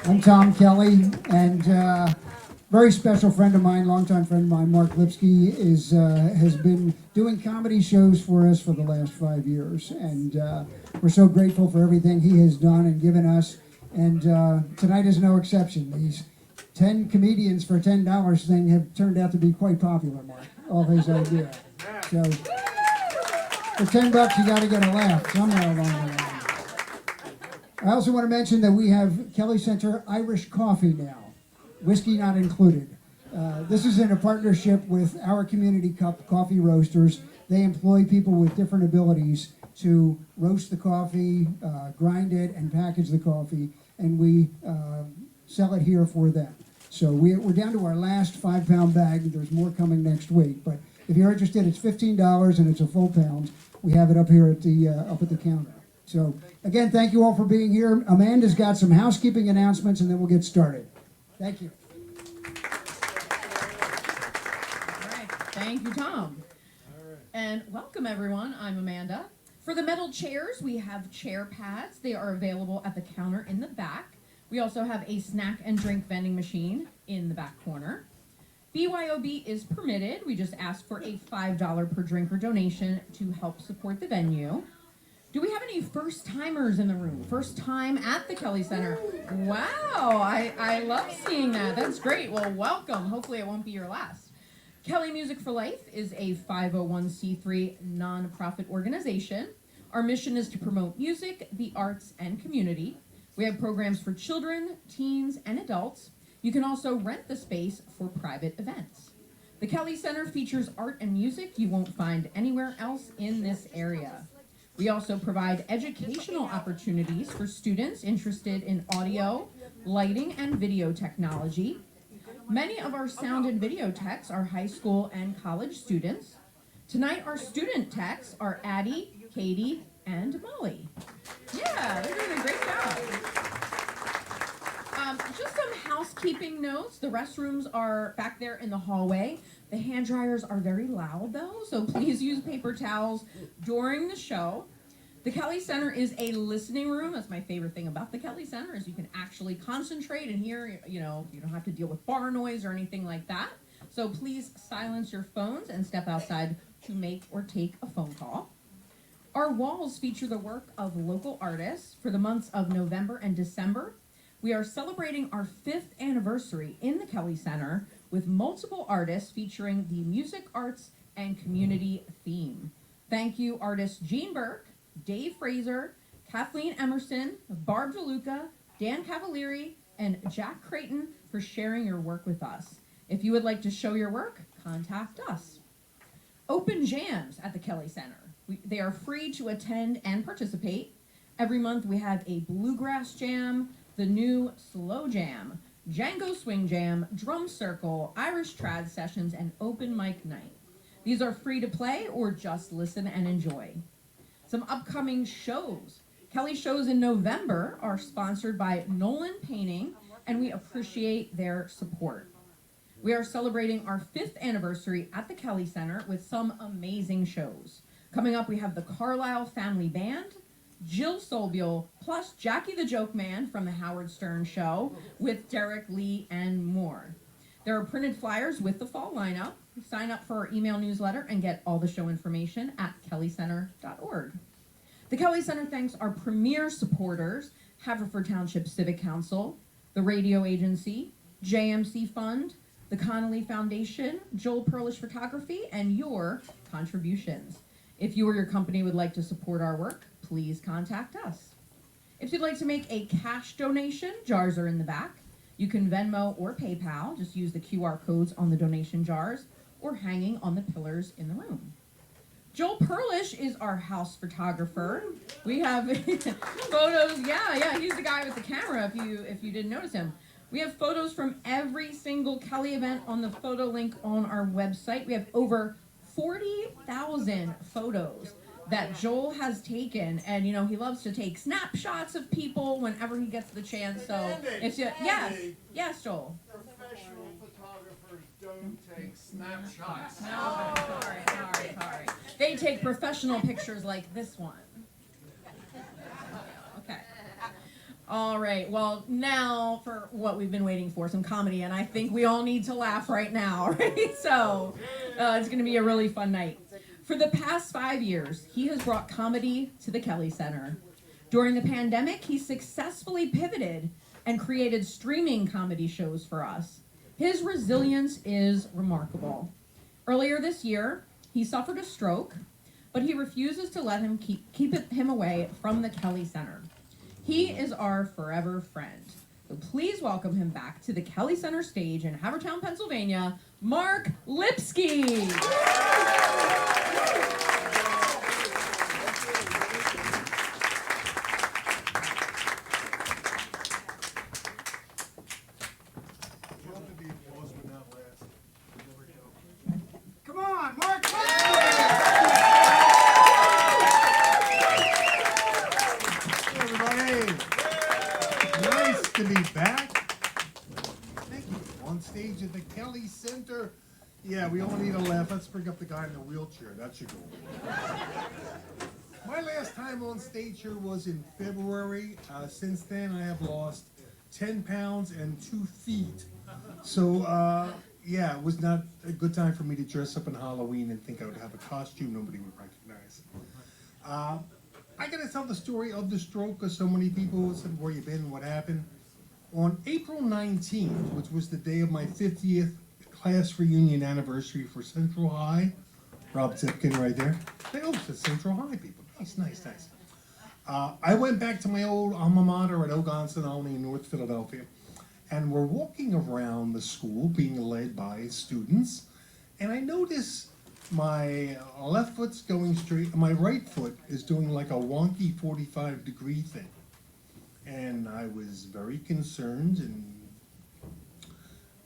I'm Tom Kelly, and very special friend of mine, longtime friend of mine, Mark Lipsky, has been doing comedy shows for us for the last 5 years, and we're so grateful for everything he has done and given us. And tonight is no exception. These 10 comedians for $10 thing have turned out to be quite popular, Mark. All his ideas. So for $10, you got to get a laugh somewhere along the line. I also want to mention that we have Kelly Center Irish coffee now, whiskey not included. This is in a partnership with our Community Cup coffee roasters. They employ people with different abilities to roast the coffee, grind it, and package the coffee, and we sell it here for them. So we're down to our last 5-pound bag. There's more coming next week, but if you're interested, it's $15 and it's a full pound. We have it up here at the up at the counter. So again, thank you all for being here. Amanda's got some housekeeping announcements, and then we'll get started. Thank you. All right, thank you, Tom. And welcome, everyone. I'm Amanda. For the metal chairs, we have chair pads. They are available at the counter in the back. We also have a snack and drink vending machine in the back corner. BYOB is permitted. We just ask for a $5 per drinker donation to help support the venue. Do we have any first-timers in the room? First time at the Kelly Center. Wow, I love seeing that. That's great. Well, welcome. Hopefully it won't be your last. Kelly Music for Life is a 501c3 nonprofit organization. Our mission is to promote music, the arts, and community. We have programs for children, teens, and adults. You can also rent the space for private events. The Kelly Center features art and music you won't find anywhere else in this area. We also provide educational opportunities for students interested in audio, lighting, and video technology. Many of our sound and video techs are high school and college students. Tonight, our student techs are Addie, Katie, and Molly. Yeah, they're doing a great job. Just some housekeeping notes. The restrooms are back there in the hallway. The hand dryers are very loud, though, so please use paper towels during the show. The Kelly Center is a listening room. That's my favorite thing about the Kelly Center, is you can actually concentrate and hear, you don't have to deal with bar noise or anything like that. So please silence your phones and step outside to make or take a phone call. Our walls feature the work of local artists for the months of November and December. We are celebrating our 5th anniversary in the Kelly Center with multiple artists featuring the music, arts, and community theme. Thank you, artists Gene Burke, Dave Fraser, Kathleen Emerson, Barb DeLuca, Dan Cavalieri, and Jack Creighton for sharing your work with us. If you would like to show your work, contact us. Open jams at the Kelly Center. They are free to attend and participate. Every month we have a bluegrass jam, the new slow jam, Django swing jam, drum circle, Irish trad sessions, and open mic night. These are free to play or just listen and enjoy. Some upcoming shows. Kelly's shows in November are sponsored by Nolan Painting, and we appreciate their support. We are celebrating our 5th anniversary at the Kelly Center with some amazing shows. Coming up, we have the Carlisle Family Band, Jill Solbiel, plus Jackie the Joke Man from the Howard Stern Show with Derek Lee and more. There are printed flyers with the fall lineup. Sign up for our email newsletter and get all the show information at kellycenter.org. The Kelly Center thanks our premier supporters, Haverford Township Civic Council, the Radio Agency, JMC Fund, the Connolly Foundation, Joel Perlish Photography, and your contributions. If you or your company would like to support our work, please contact us. If you'd like to make a cash donation, jars are in the back. You can Venmo or PayPal. Just use the QR codes on the donation jars or hanging on the pillars in the room. Joel Perlish is our house photographer. We have photos. Yeah, he's the guy with the camera if you didn't notice him. We have photos from every single Kelly event on the photo link on our website. We have over 40,000 photos that Joel has taken, and he loves to take snapshots of people whenever he gets the chance. So it's yes, Joel. Professional photographers don't take snapshots. No, sorry. They take professional pictures like this one. Okay. All right, well, now for what we've been waiting for, some comedy, and I think we all need to laugh right now, right? So it's going to be a really fun night. For the past 5 years, he has brought comedy to the Kelly Center. During the pandemic, he successfully pivoted and created streaming comedy shows for us. His resilience is remarkable. Earlier this year, he suffered a stroke, but he refuses to let him keep him away from the Kelly Center. He is our forever friend. So please welcome him back to the Kelly Center stage in Havertown, Pennsylvania, Mark Lipsky. Come on, Mark! Everybody, nice to be back. Thank you. On stage at the Kelly Center. Yeah, we all need a laugh. Let's bring up the guy in the wheelchair. That should go. My last time on stage here was in February. Since then, I have lost 10 pounds and 2 feet. So, yeah, it was not a good time for me to dress up in Halloween and think I would have a costume nobody would recognize. I gotta tell the story of the stroke because so many people said, where you been, what happened. On April 19th, which was the day of my 50th class reunion anniversary for Central High, Rob Zipkin right there. Oh, it's Central High people. Nice, nice, nice. I went back to my old alma mater at Ogontz-Onondaga in North Philadelphia, and we're walking around the school being led by students, and I notice my left foot's going straight, my right foot is doing like a wonky 45-degree thing. And I was very concerned, and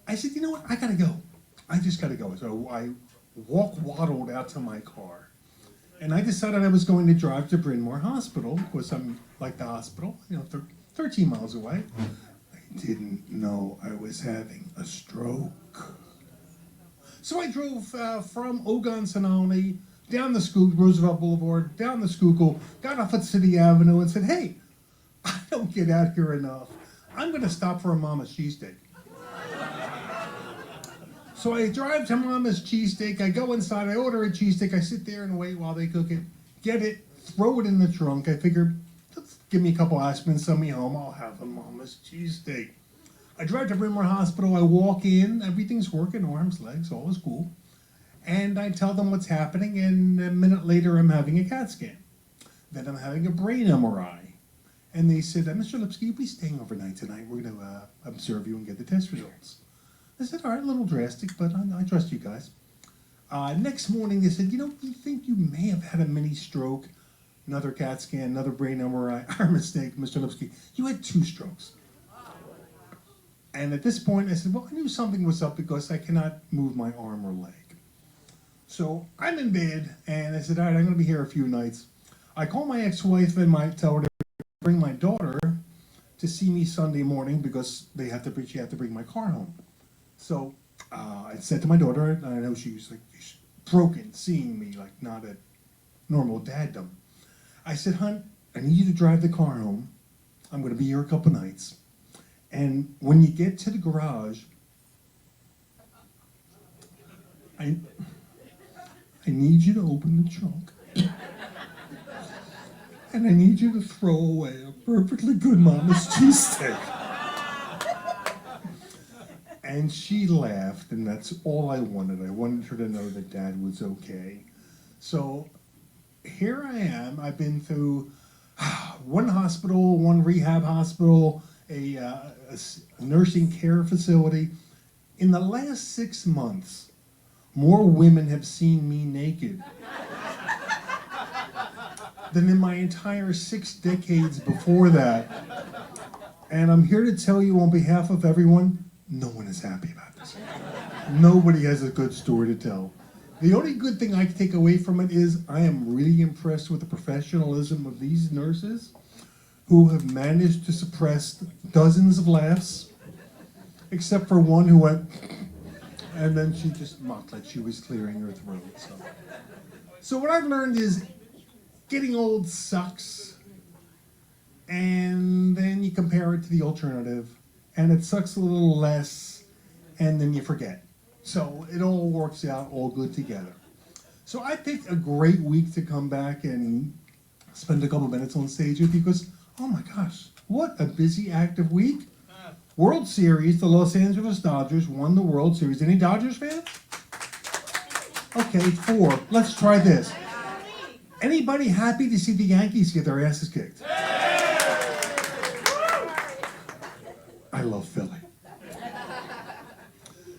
I said, you know what, I gotta go. I just gotta go. So I waddled out to my car. And I decided I was going to drive to Bryn Mawr Hospital, because I'm like the hospital, 13 miles away. I didn't know I was having a stroke. So I drove from Ogontz-Onondaga down the Schuylkill, Roosevelt Boulevard, down the Schuylkill, got off at City Avenue and said, hey, I don't get out here enough. I'm going to stop for a Mama's cheesesteak. So I drive to Mama's cheesesteak, I go inside, I order a cheesesteak, I sit there and wait while they cook it, get it, throw it in the trunk. I figure, let's give me a couple aspirin, send me home, I'll have a Mama's cheesesteak. I drive to Bryn Mawr Hospital, I walk in, everything's working, arms, legs, all is cool. And I tell them what's happening, and a minute later I'm having a CAT scan. Then I'm having a brain MRI. And they said, Mr. Lipsky, you'll be staying overnight tonight. We're going to observe you and get the test results. I said, all right, a little drastic, but I trust you guys. Next morning they said, we think you may have had a mini stroke, another CAT scan, another brain MRI. Our mistake, Mr. Lipsky, you had 2 strokes. And at this point, I said, well, I knew something was up because I cannot move my arm or leg. So I'm in bed, and I said, all right, I'm going to be here a few nights. I call my ex-wife and tell her to bring my daughter to see me Sunday morning because she had to bring my car home. So I said to my daughter, and I know she was like broken seeing me, like not a normal daddom. I said, hon, I need you to drive the car home. I'm going to be here a couple nights. And when you get to the garage, I need you to open the trunk. And I need you to throw away a perfectly good Mama's cheesesteak. And she laughed, and that's all I wanted. I wanted her to know that Dad was okay. So here I am. I've been through one hospital, one rehab hospital, a nursing care facility. In the last 6 months, more women have seen me naked than in my entire 6 decades before that. And I'm here to tell you on behalf of everyone, no one is happy about this. Nobody has a good story to tell. The only good thing I can take away from it is I am really impressed with the professionalism of these nurses who have managed to suppress dozens of laughs, except for one who went, and then she just mocked like she was clearing her throat. So what I've learned is getting old sucks, and then you you compare it to the alternative, and it sucks a little less, and then you forget. So it all works out all good together. So I picked a great week to come back and spend a couple minutes on stage with you because, oh my gosh, what a busy, active week. World Series, the Los Angeles Dodgers won the World Series. Any Dodgers fans? Okay, 4. Let's try this. Anybody happy to see the Yankees get their asses kicked? I love Philly.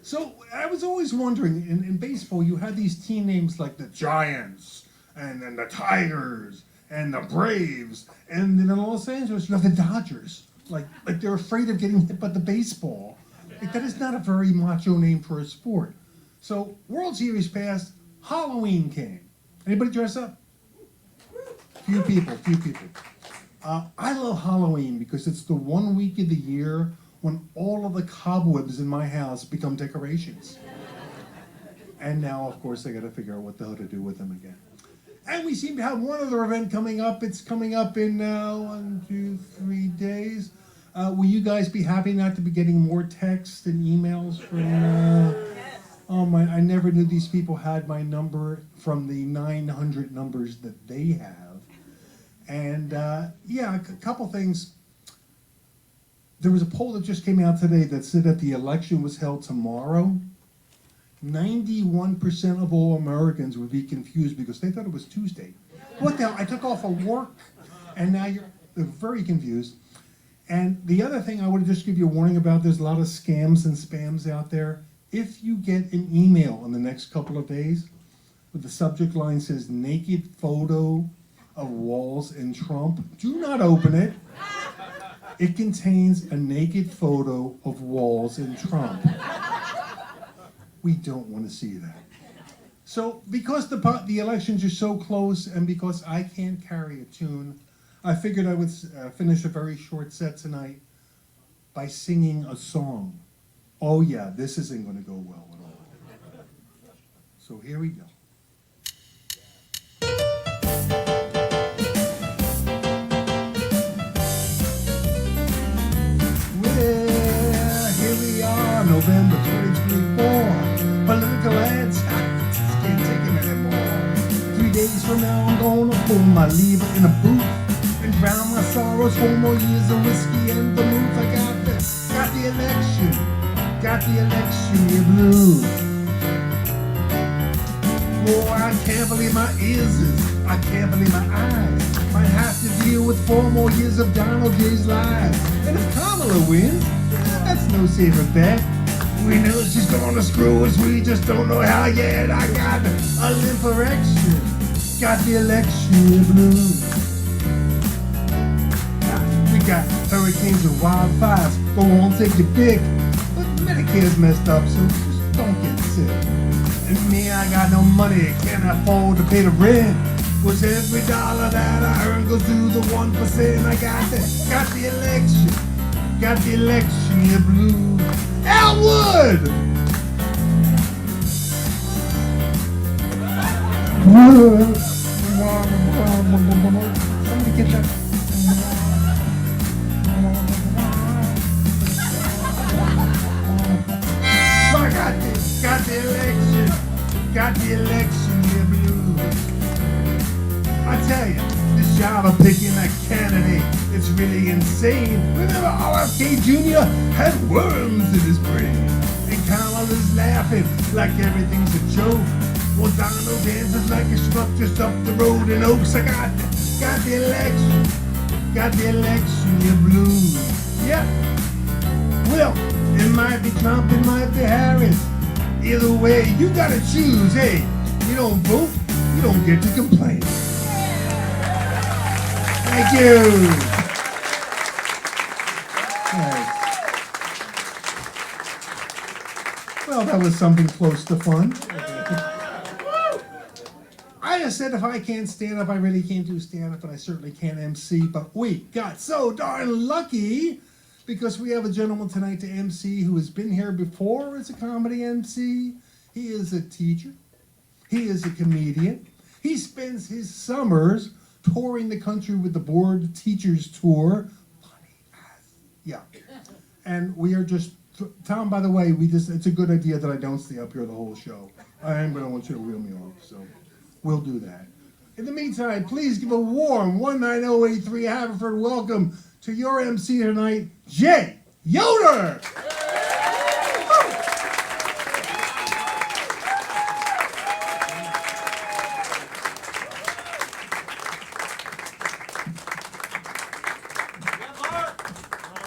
So I was always wondering, in baseball, you had these team names like the Giants, and then the Tigers, and the Braves, and then in Los Angeles, you have the Dodgers. Like they're afraid of getting hit by the baseball. Like, that is not a very macho name for a sport. So World Series passed, Halloween came. Anybody dress up? Few people. I love Halloween because it's the one week of the year when all of the cobwebs in my house become decorations. And now, of course, I gotta figure out what the hell to do with them again. And we seem to have one other event coming up. It's coming up in 1, 2, 3 days. Will you guys be happy not to be getting more texts and emails from, oh my, I never knew these people had my number from the 900 numbers that they have. And yeah, a couple things. There was a poll that just came out today that said that the election was held tomorrow. 91% of all Americans would be confused because they thought it was Tuesday. What the hell? I took off of work, and now they're very confused. And the other thing I would just give you a warning about, there's a lot of scams and spams out there. If you get an email in the next couple of days with the subject line says naked photo of Walz and Trump, do not open it. It contains a naked photo of Walz and Trump. We don't want to see that. So because the elections are so close and because I can't carry a tune, I figured I would finish a very short set tonight by singing a song. Oh yeah, this isn't going to go well at all. So here we go. Well, here we are, November 2024. Political ads, can't take them anymore. 3 days from now, I'm gonna pull my lever in a booth and drown my sorrows. 4 more years of whiskey and vermouth. I got the election year blues. Oh, I can't believe my ears, I can't believe my eyes. Might have to deal with 4 more years of Donald J's lies. And if Kamala wins, that's no safer bet. We know she's gonna screw us, we just don't know how yet. I got a limp erection, got the election blues. We got hurricanes and wildfires, go on, take your pick. But Medicare's messed up, so just don't get sick. And me, I got no money, can't afford to pay the rent. Was every dollar that I earn goes to the 1%. I got the election year blues. Elwood! Somebody get that. I got the election year blues. I tell you, this job of picking a candidate, it's really insane. Remember RFK Jr. had worms in his brain. And Kamala's laughing like everything's a joke. Well, Donald dances like a schmuck just up the road in Oaks. I got the election year blues. Yep. Well, it might be Trump, it might be Harris. Either way, you gotta choose. Hey, you don't vote, you don't get to complain. Thank you. Well, that was something close to fun. I just said if I can't stand up, I really can't do stand up, and I certainly can't MC, but we got so darn lucky because we have a gentleman tonight to MC who has been here before as a comedy MC. He is a teacher. He is a comedian. He spends his summers touring the country with the Board Teachers Tour. Funny as Yeah. And we are just, Tom, by the way, it's a good idea that I don't stay up here the whole show. I am going to want you to wheel me off, so we'll do that. In the meantime, please give a warm 19083 Haverford welcome to your MC tonight, Jaye Yoder!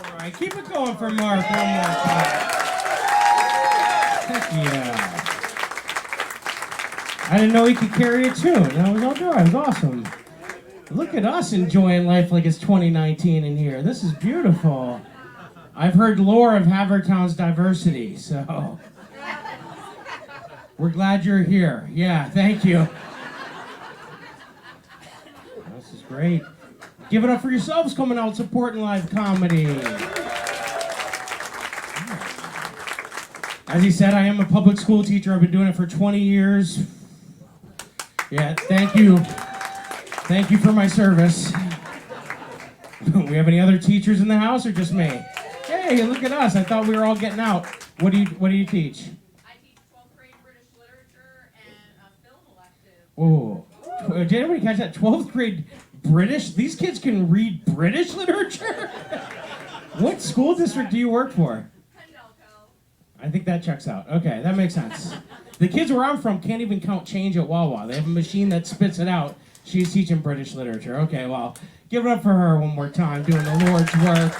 All right, keep it going for Mark one more time. Heck yeah. I didn't know he could carry a tune. That was all right. It was awesome. Look at us enjoying life like it's 2019 in here. This is beautiful. I've heard lore of Havertown's diversity, so we're glad you're here. Yeah, thank you. This is great. Give it up for yourselves coming out supporting live comedy. As he said, I am a public school teacher. I've been doing it for 20 years. Yeah, thank you. Thank you for my service. We have any other teachers in the house or just me? Hey, look at us. I thought we were all getting out. What do you teach? I teach 12th grade British literature and a film elective. Oh. Did anybody catch that? 12th grade British? These kids can read British literature? What school district do you work for? I think that checks out. Okay, that makes sense. The kids where I'm from can't even count change at Wawa. They have a machine that spits it out. She's teaching British literature. Okay, well, give it up for her one more time, doing the Lord's work.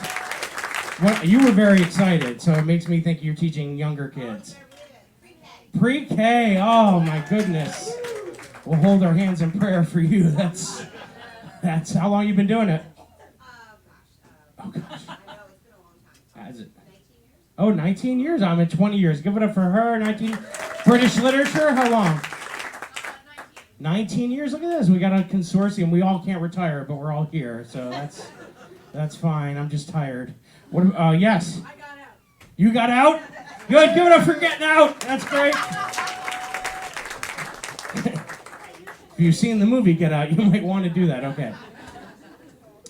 What, you were very excited, so it makes me think you're teaching younger kids. Pre-K, oh my goodness. We'll hold our hands in prayer for you. That's how long you been doing it? Oh gosh. I know, it's been a long time. Has it? 19 years? Oh, 19 years? I'm at 20 years. Give it up for her. 19. British literature, how long? 19 years? Look at this. We got a consortium. We all can't retire, but we're all here, so that's fine. I'm just tired. What? Yes. I got out. You got out? Good. Give it up for getting out. That's great. If you've seen the movie Get Out, you might want to do that. Okay.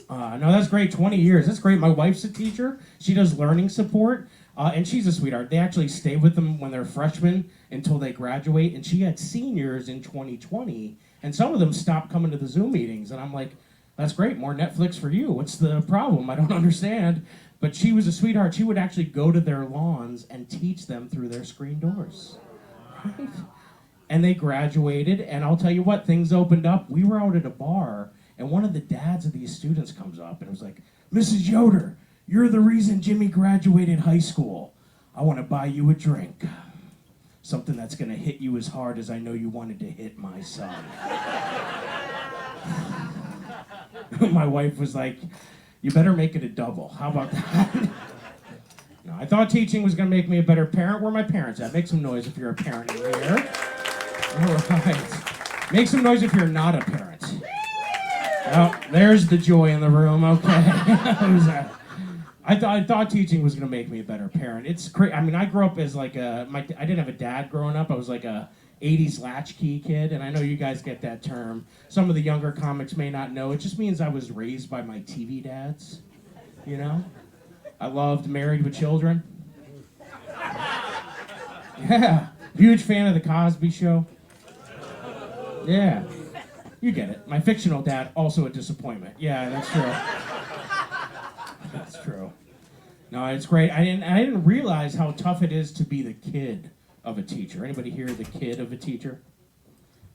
No, that's great. 20 years. That's great. My wife's a teacher. She does learning support, and she's a sweetheart. They actually stay with them when they're freshmen until they graduate, and she had seniors in 2020, and some of them stopped coming to the Zoom meetings, and I'm like, that's great. More Netflix for you. What's the problem? I don't understand. But she was a sweetheart. She would actually go to their lawns and teach them through their screen doors. Right? And they graduated, and I'll tell you what, things opened up. We were out at a bar, and one of the dads of these students comes up and was like, Mrs. Yoder, you're the reason Jimmy graduated high school. I want to buy you a drink. Something that's going to hit you as hard as I know you wanted to hit my son. My wife was like, you better make it a double. How about that? No, I thought teaching was going to make me a better parent. Where are my parents at? Make some noise if you're a parent in here. All right. Make some noise if you're not a parent. Oh, there's the joy in the room. Okay. I thought teaching was going to make me a better parent. It's crazy. I mean, I grew up as like I didn't have a dad growing up. I was like a 80s latchkey kid, and I know you guys get that term. Some of the younger comics may not know. It just means I was raised by my TV dads, you know? I loved Married with Children. Yeah. Huge fan of The Cosby Show. Yeah. You get it. My fictional dad, also a disappointment. Yeah, that's true. That's true. No, it's great. I didn't realize how tough it is to be the kid of a teacher. Anybody here the kid of a teacher?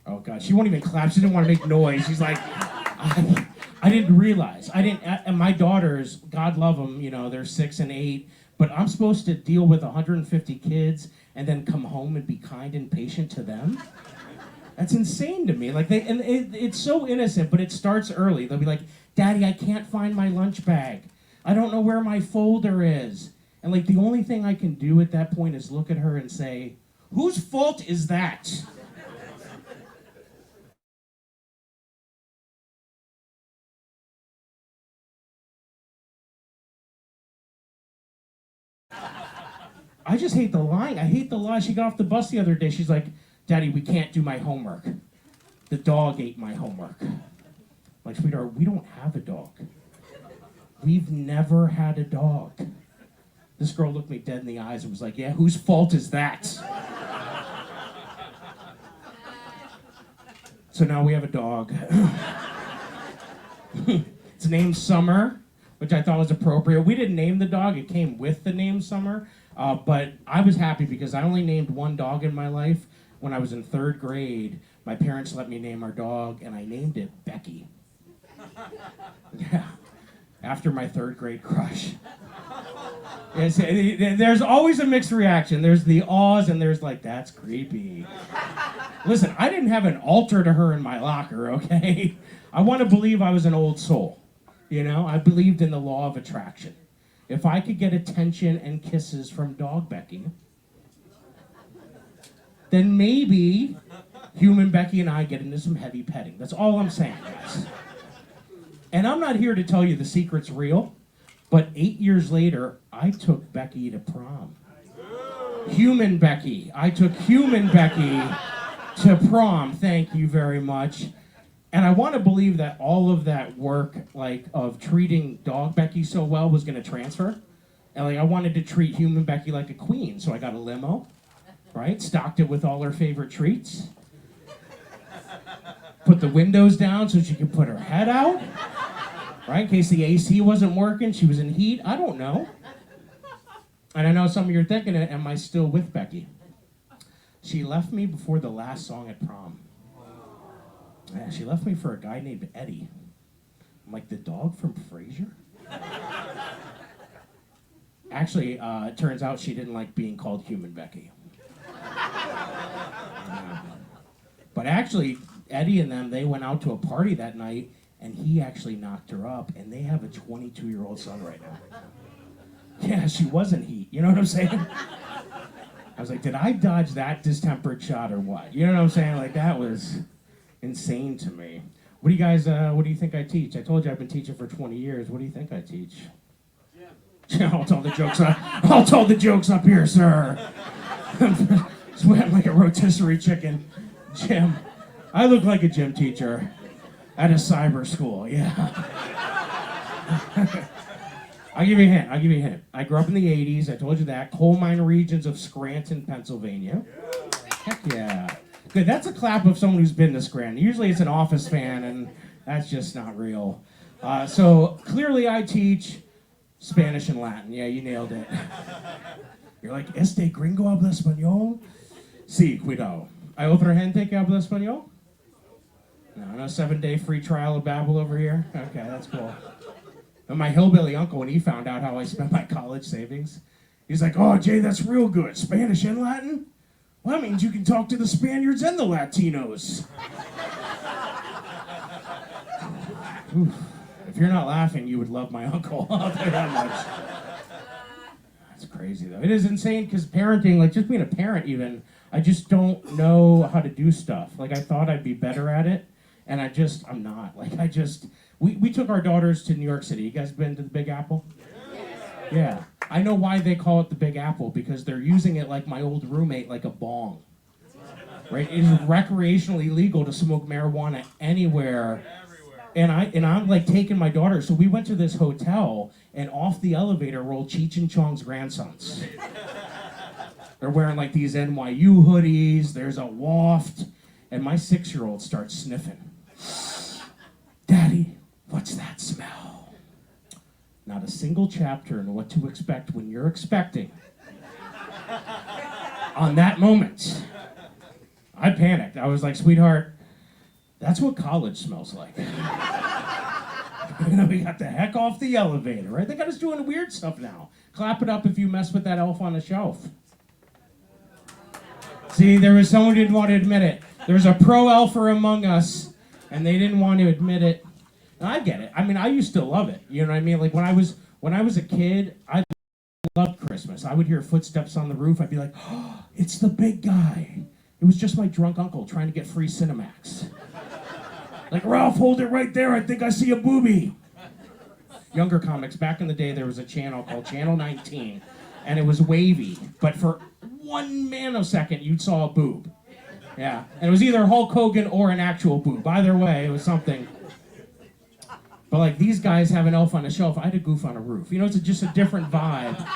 Oh God, she won't even clap. She didn't want to make noise. She's like, I didn't realize. And my daughters, God love them, you know, they're 6 and 8, but I'm supposed to deal with 150 kids and then come home and be kind and patient to them? That's insane to me. Like it's so innocent, but it starts early. They'll be like, Daddy, I can't find my lunch bag. I don't know where my folder is. And like the only thing I can do at that point is look at her and say, whose fault is that? I just hate the lying. I hate the lie. She got off the bus the other day. She's like, Daddy, we can't do my homework. The dog ate my homework. I'm like, sweetheart, we don't have a dog. we've never had a dog. This girl looked me dead in the eyes and was like, yeah, whose fault is that? So now we have a dog. It's named Summer, which I thought was appropriate. We didn't name the dog, it came with the name Summer. But I was happy because I only named one dog in my life. When I was in 3rd grade, my parents let me name our dog, and I named it Becky. Yeah, after my 3rd grade crush. Yes, there's always a mixed reaction. There's the awes, and there's like, that's creepy. Listen, I didn't have an altar to her in my locker, okay? I want to believe I was an old soul. You know, I believed in the law of attraction. If I could get attention and kisses from dog Becky, then maybe human Becky and I get into some heavy petting. That's all I'm saying, guys. And I'm not here to tell you the secret's real, but 8 years later, I took Becky to prom. Human Becky. I took human Becky to prom. Thank you very much. And I want to believe that all of that work, like, of treating dog Becky so well was going to transfer. And, like, I wanted to treat human Becky like a queen, so I got a limo, right? Stocked it with all her favorite treats. Put the windows down so she could put her head out, right? In case the AC wasn't working, she was in heat. I don't know. And I know some of you are thinking, am I still with Becky? She left me before the last song at prom. Yeah, she left me for a guy named Eddie. I'm like, the dog from Frasier? Actually, it turns out she didn't like being called Human Becky. But actually, Eddie and them, they went out to a party that night, and he actually knocked her up, and they have a 22-year-old son right now. Yeah, she was in heat, you know what I'm saying? I was like, did I dodge that distempered shot or what? You know what I'm saying? Like, that was insane to me. What do you guys, what do you think I teach? I told you I've been teaching for 20 years. What do you think I teach? Yeah. I'll tell the jokes I'll tell the jokes up here, sir. Sweating like a rotisserie chicken. Gym. I look like a gym teacher at a cyber school, yeah. I'll give you a hint. I grew up in the 80s, I told you that. Coal mine regions of Scranton, Pennsylvania. Heck yeah. Good, that's a clap of someone who's been to Scranton. Usually it's an Office fan, and that's just not real. So clearly I teach Spanish and Latin. Yeah, you nailed it. You're like, este gringo habla español? Sí, cuidado. ¿Hay otra gente que habla español? No 7-day free trial of Babbel over here? Okay, that's cool. And my hillbilly uncle, when he found out how I spent my college savings, he's like, oh, Jay, that's real good. Spanish and Latin? Well, that means you can talk to the Spaniards and the Latinos. Oof. If you're not laughing, you would love my uncle. I'll tell you that much. That's crazy, though. It is insane, because parenting, like just being a parent even, I just don't know how to do stuff. Like, I thought I'd be better at it, and I'm not. Like, we took our daughters to New York City. You guys been to the Big Apple? Yeah. I know why they call it the Big Apple, because they're using it like my old roommate, like a bong. Right? It is recreationally legal to smoke marijuana anywhere. And I'm like taking my daughter. So we went to this hotel, and off the elevator rolled Cheech and Chong's grandsons. They're wearing like these NYU hoodies. There's a waft. And my 6-year-old starts sniffing. Daddy, what's that smell? Not a single chapter in what to expect when you're expecting. On that moment, I panicked. I was like, sweetheart, that's what college smells like. We got the heck off the elevator, right? They got us doing weird stuff now. Clap it up if you mess with that elf on the shelf. See, there was someone who didn't want to admit it. There's a pro elfer among us, and they didn't want to admit it. And I get it. I mean, I used to love it. You know what I mean? Like when I was a kid, I loved Christmas. I would hear footsteps on the roof. I'd be like, oh, it's the big guy. It was just my drunk uncle trying to get free Cinemax. Like, Ralph, hold it right there. I think I see a boobie. Younger comics, back in the day, there was a channel called Channel 19, and it was wavy. But for 1 nanosecond, you saw a boob. Yeah, and it was either Hulk Hogan or an actual boob. Either way, it was something. But like these guys have an elf on a shelf. I had a goof on a roof. You know, it's just a different vibe.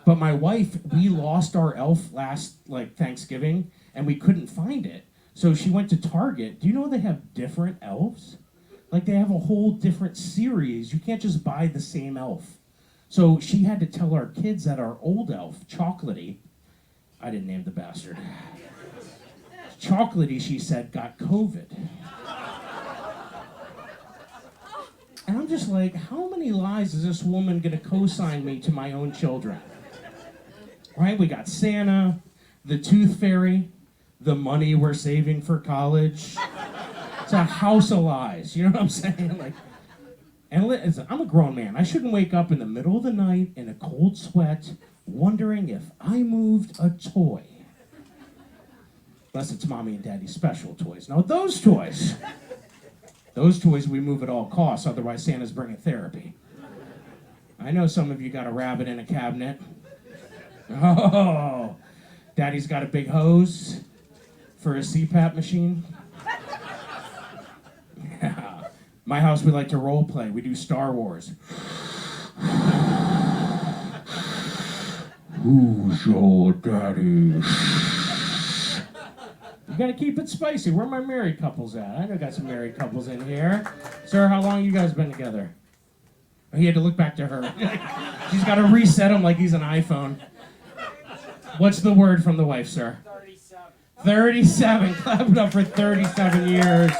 But my wife, we lost our elf last like Thanksgiving, and we couldn't find it. So she went to Target. Do you know they have different elves? Like they have a whole different series. You can't just buy the same elf. So she had to tell our kids that our old elf, Chocolatey, I didn't name the bastard. Chocolatey, she said, got COVID. And I'm just like, how many lies is this woman gonna co-sign me to my own children? Right, we got Santa, the Tooth Fairy, the money we're saving for college. It's a house of lies, you know what I'm saying? Like, and listen, I'm a grown man. I shouldn't wake up in the middle of the night in a cold sweat, wondering if I moved a toy. Unless it's mommy and daddy's special toys. Now those toys we move at all costs, otherwise Santa's bringing therapy. I know some of you got a rabbit in a cabinet. Oh, daddy's got a big hose for a CPAP machine. Yeah. My house, we like to role play. We do Star Wars. Who's your daddy? You gotta keep it spicy. Where are my married couples at? I know I got some married couples in here. Sir, how long you guys been together? Oh, he had to look back to her. She's gotta reset him like he's an iPhone. What's the word from the wife, sir? 37. 37. Clap it up for 37 years.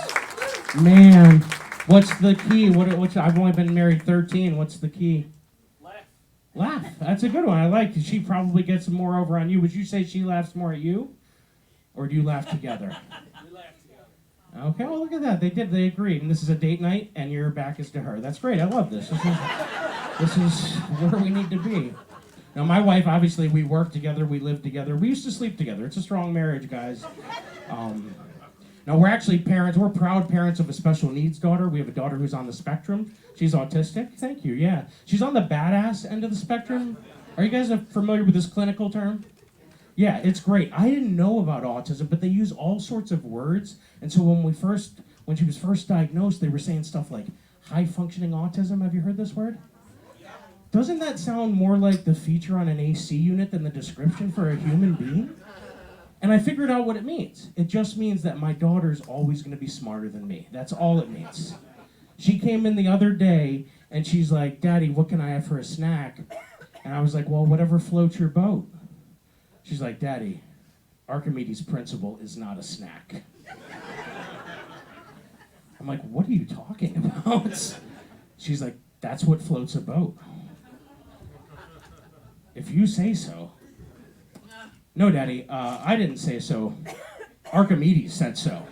Man, what's the key? I've only been married 13. What's the key? Laugh. That's a good one. I like it. She probably gets more over on you. Would you say she laughs more at you? Or do you laugh together? We laugh together. Okay, well, look at that. They agreed. And this is a date night, and your back is to her. That's great. I love this. This is where we need to be. Now, my wife, obviously, we work together. We live together. We used to sleep together. It's a strong marriage, guys. Now, we're actually parents. We're proud parents of a special needs daughter. We have a daughter who's on the spectrum. She's autistic. Thank you, yeah. She's on the badass end of the spectrum. Are you guys familiar with this clinical term? Yeah, it's great. I didn't know about autism, but they use all sorts of words. And so when she was first diagnosed, they were saying stuff like high-functioning autism. Have you heard this word? Doesn't that sound more like the feature on an AC unit than the description for a human being? And I figured out what it means. It just means that my daughter's always going to be smarter than me. That's all it means. She came in the other day, and she's like, Daddy, what can I have for a snack? And I was like, well, whatever floats your boat. She's like, Daddy, Archimedes' principle is not a snack. I'm like, what are you talking about? She's like, that's what floats a boat. If you say so. No, Daddy, I didn't say so. Archimedes said so.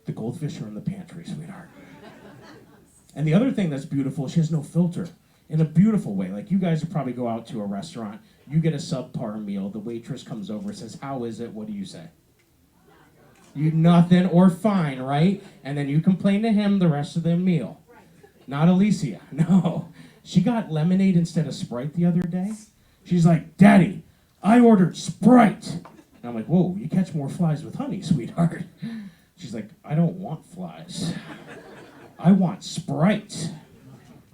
The goldfish are in the pantry, sweetheart. And the other thing that's beautiful, she has no filter. In a beautiful way. Like, you guys would probably go out to a restaurant, you get a subpar meal, the waitress comes over and says, how is it? What do you say? You nothing or fine, right? And then you complain to him the rest of the meal. Not Alicia, no. She got lemonade instead of Sprite the other day. She's like, Daddy, I ordered Sprite. And I'm like, whoa, you catch more flies with honey, sweetheart. She's like, I don't want flies. I want Sprite.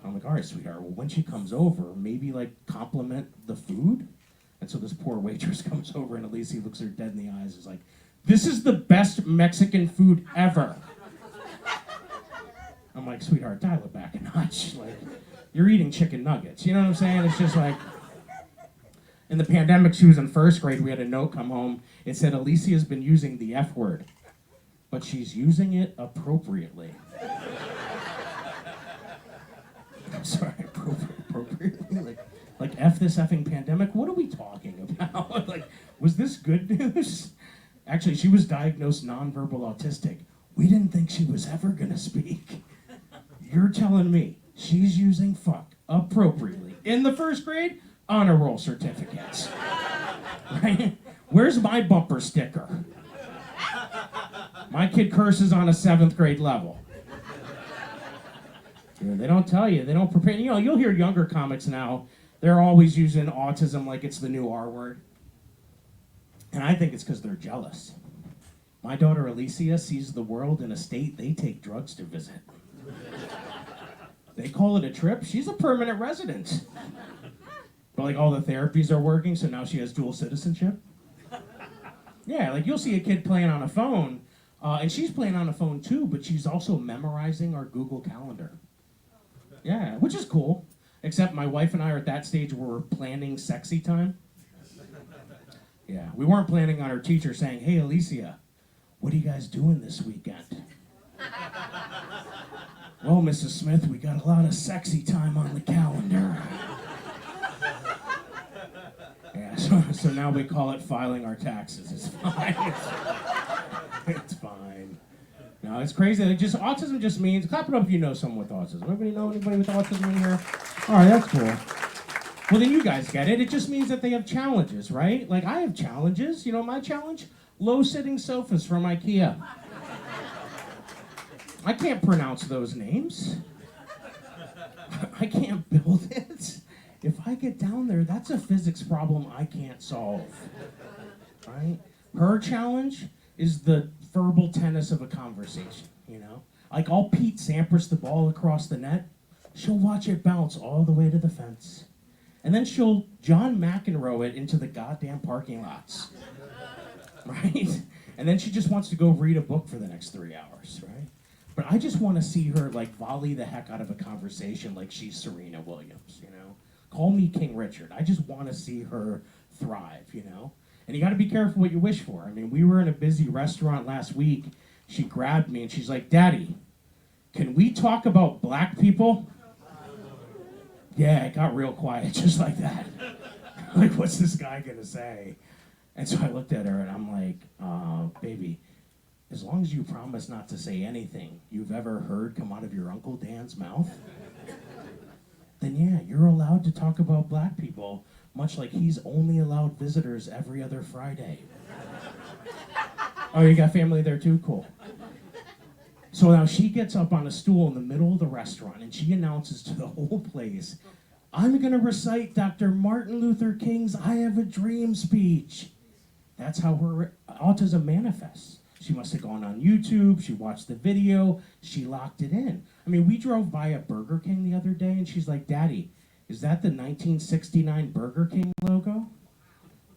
I'm like, all right, sweetheart, well, when she comes over, maybe, like, compliment the food? And so this poor waitress comes over, and Alicia looks her dead in the eyes and is like, this is the best Mexican food ever. I'm like, sweetheart, dial it back a notch. Like, you're eating chicken nuggets. You know what I'm saying? It's just like, in the pandemic, she was in first grade. We had a note come home. It said, Alicia's been using the F word, but she's using it appropriately. I'm sorry, appropriately? Like F this effing pandemic? What are we talking about? Like, was this good news? Actually, she was diagnosed nonverbal autistic. We didn't think she was ever gonna speak. You're telling me she's using fuck appropriately in the first grade? Honor roll certificates. Right? Where's my bumper sticker? My kid curses on a 7th grade level. You know, they don't tell you. They don't prepare. You know, you'll hear younger comics now. They're always using autism like it's the new R word. And I think it's because they're jealous. My daughter Alicia sees the world in a state they take drugs to visit. They call it a trip. She's a permanent resident. But like all the therapies are working, so now she has dual citizenship. Yeah, like you'll see a kid playing on a phone, and she's playing on a phone too, but she's also memorizing our Google Calendar. Yeah, which is cool. Except my wife and I are at that stage where we're planning sexy time. Yeah, we weren't planning on our teacher saying, "Hey, Alicia, what are you guys doing this weekend?" "Well, Mrs. Smith, we got a lot of sexy time on the calendar." Yeah, so now we call it filing our taxes. It's fine. It's fine. No, it's crazy. Autism just means, clap it up if you know someone with autism. Anybody know anybody with autism in here? All right, that's cool. Well, then you guys get it. It just means that they have challenges, right? Like I have challenges. You know my challenge? Low-sitting sofas from IKEA. I can't pronounce those names. I can't build it. If I get down there, that's a physics problem I can't solve. Right? Her challenge is the verbal tennis of a conversation, you know? Like I'll Pete Sampras the ball across the net. She'll watch it bounce all the way to the fence. And then she'll John McEnroe it into the goddamn parking lots. Right? And then she just wants to go read a book for the next 3 hours, right? But I just want to see her like volley the heck out of a conversation like she's Serena Williams, you know? Call me King Richard. I just want to see her thrive, you know? And you got to be careful what you wish for. I mean, we were in a busy restaurant last week. She grabbed me and she's like, "Daddy, can we talk about black people?" Yeah, it got real quiet just like that. Like, what's this guy going to say? And so I looked at her and I'm like, "Baby, as long as you promise not to say anything you've ever heard come out of your Uncle Dan's mouth, then yeah, you're allowed to talk about black people, much like he's only allowed visitors every other Friday." Oh, you got family there too? Cool. So now she gets up on a stool in the middle of the restaurant and she announces to the whole place, "I'm going to recite Dr. Martin Luther King's I Have a Dream speech." That's how her autism manifests. She must have gone on YouTube, she watched the video, she locked it in. I mean, we drove by a Burger King the other day and she's like, "Daddy, is that the 1969 Burger King logo?" I'm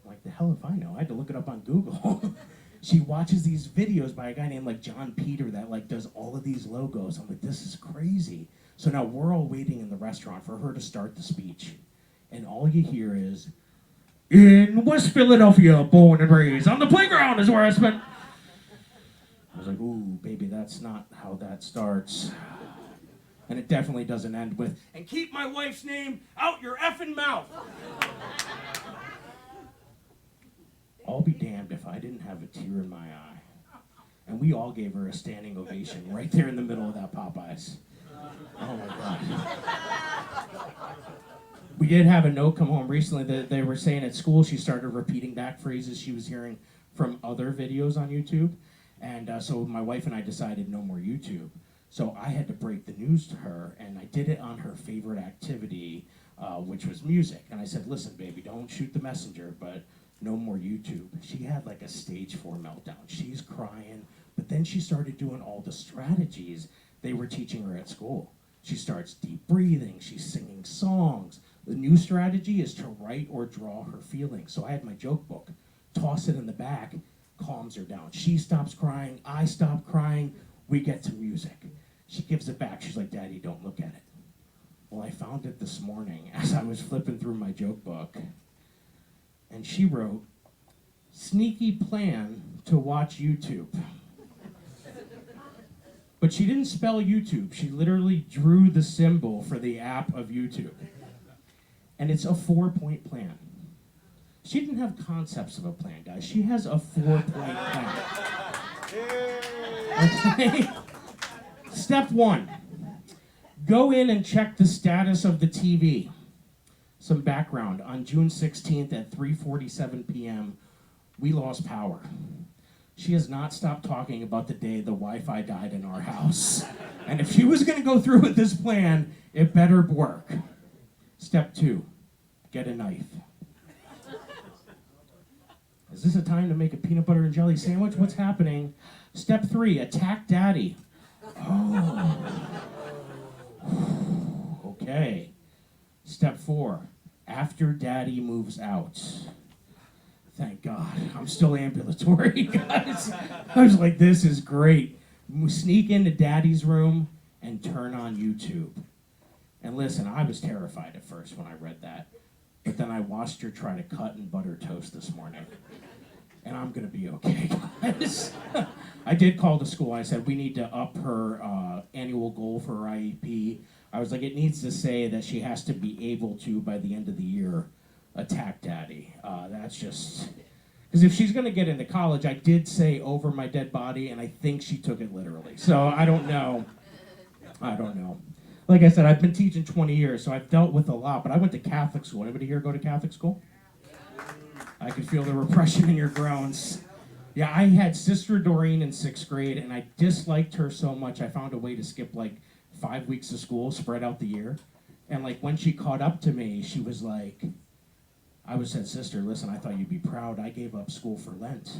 like, the hell if I know. I had to look it up on Google. She watches these videos by a guy named like John Peter that like does all of these logos. I'm like, this is crazy. So now we're all waiting in the restaurant for her to start the speech. And all you hear is, "In West Philadelphia, born and raised, on the playground is where I spent..." I was like, "Ooh, baby, that's not how that starts." And it definitely doesn't end with, "And keep my wife's name out your effing mouth." I'll be damned if I didn't have a tear in my eye. And we all gave her a standing ovation right there in the middle of that Popeyes. Oh my God. We did have a note come home recently that they were saying at school she started repeating back phrases she was hearing from other videos on YouTube. And so my wife and I decided no more YouTube. So I had to break the news to her, and I did it on her favorite activity, which was music. And I said, "Listen, baby, don't shoot the messenger, but no more YouTube." She had like a stage 4 meltdown. She's crying, but then she started doing all the strategies they were teaching her at school. She starts deep breathing, she's singing songs. The new strategy is to write or draw her feelings. So I had my joke book, toss it in the back, calms her down. She stops crying, I stop crying, we get to music. She gives it back, she's like, "Daddy, don't look at it." Well, I found it this morning as I was flipping through my joke book. And she wrote, "Sneaky plan to watch YouTube." But she didn't spell YouTube. She literally drew the symbol for the app of YouTube. And it's a 4-point plan. She didn't have concepts of a plan, guys. She has a 4-point plan. Okay? Step 1. Go in and check the status of the TV. Some background. On June 16th at 3:47 p.m., we lost power. She has not stopped talking about the day the Wi-Fi died in our house. And if she was going to go through with this plan, it better work. Step 2, get a knife. Is this a time to make a peanut butter and jelly sandwich? What's happening? Step 3, attack daddy. Oh. Okay. Step 4, after daddy moves out. Thank God, I'm still ambulatory, guys. I was like, this is great. Sneak into daddy's room and turn on YouTube. And listen, I was terrified at first when I read that. But then I watched her try to cut and butter toast this morning. And I'm gonna be okay, guys. I did call the school. I said, we need to up her annual goal for her IEP. I was like, it needs to say that she has to be able to, by the end of the year, attack daddy. That's just, because if she's gonna get into college, I did say over my dead body, and I think she took it literally. So I don't know. Like I said, I've been teaching 20 years, so I've dealt with a lot, but I went to Catholic school. Anybody here go to Catholic school? I could feel the repression in your groans. Yeah, I had Sister Doreen in 6th grade, and I disliked her so much, I found a way to skip like 5 weeks of school, spread out the year. And like when she caught up to me, she was like, I said, sister, listen, I thought you'd be proud. I gave up school for Lent.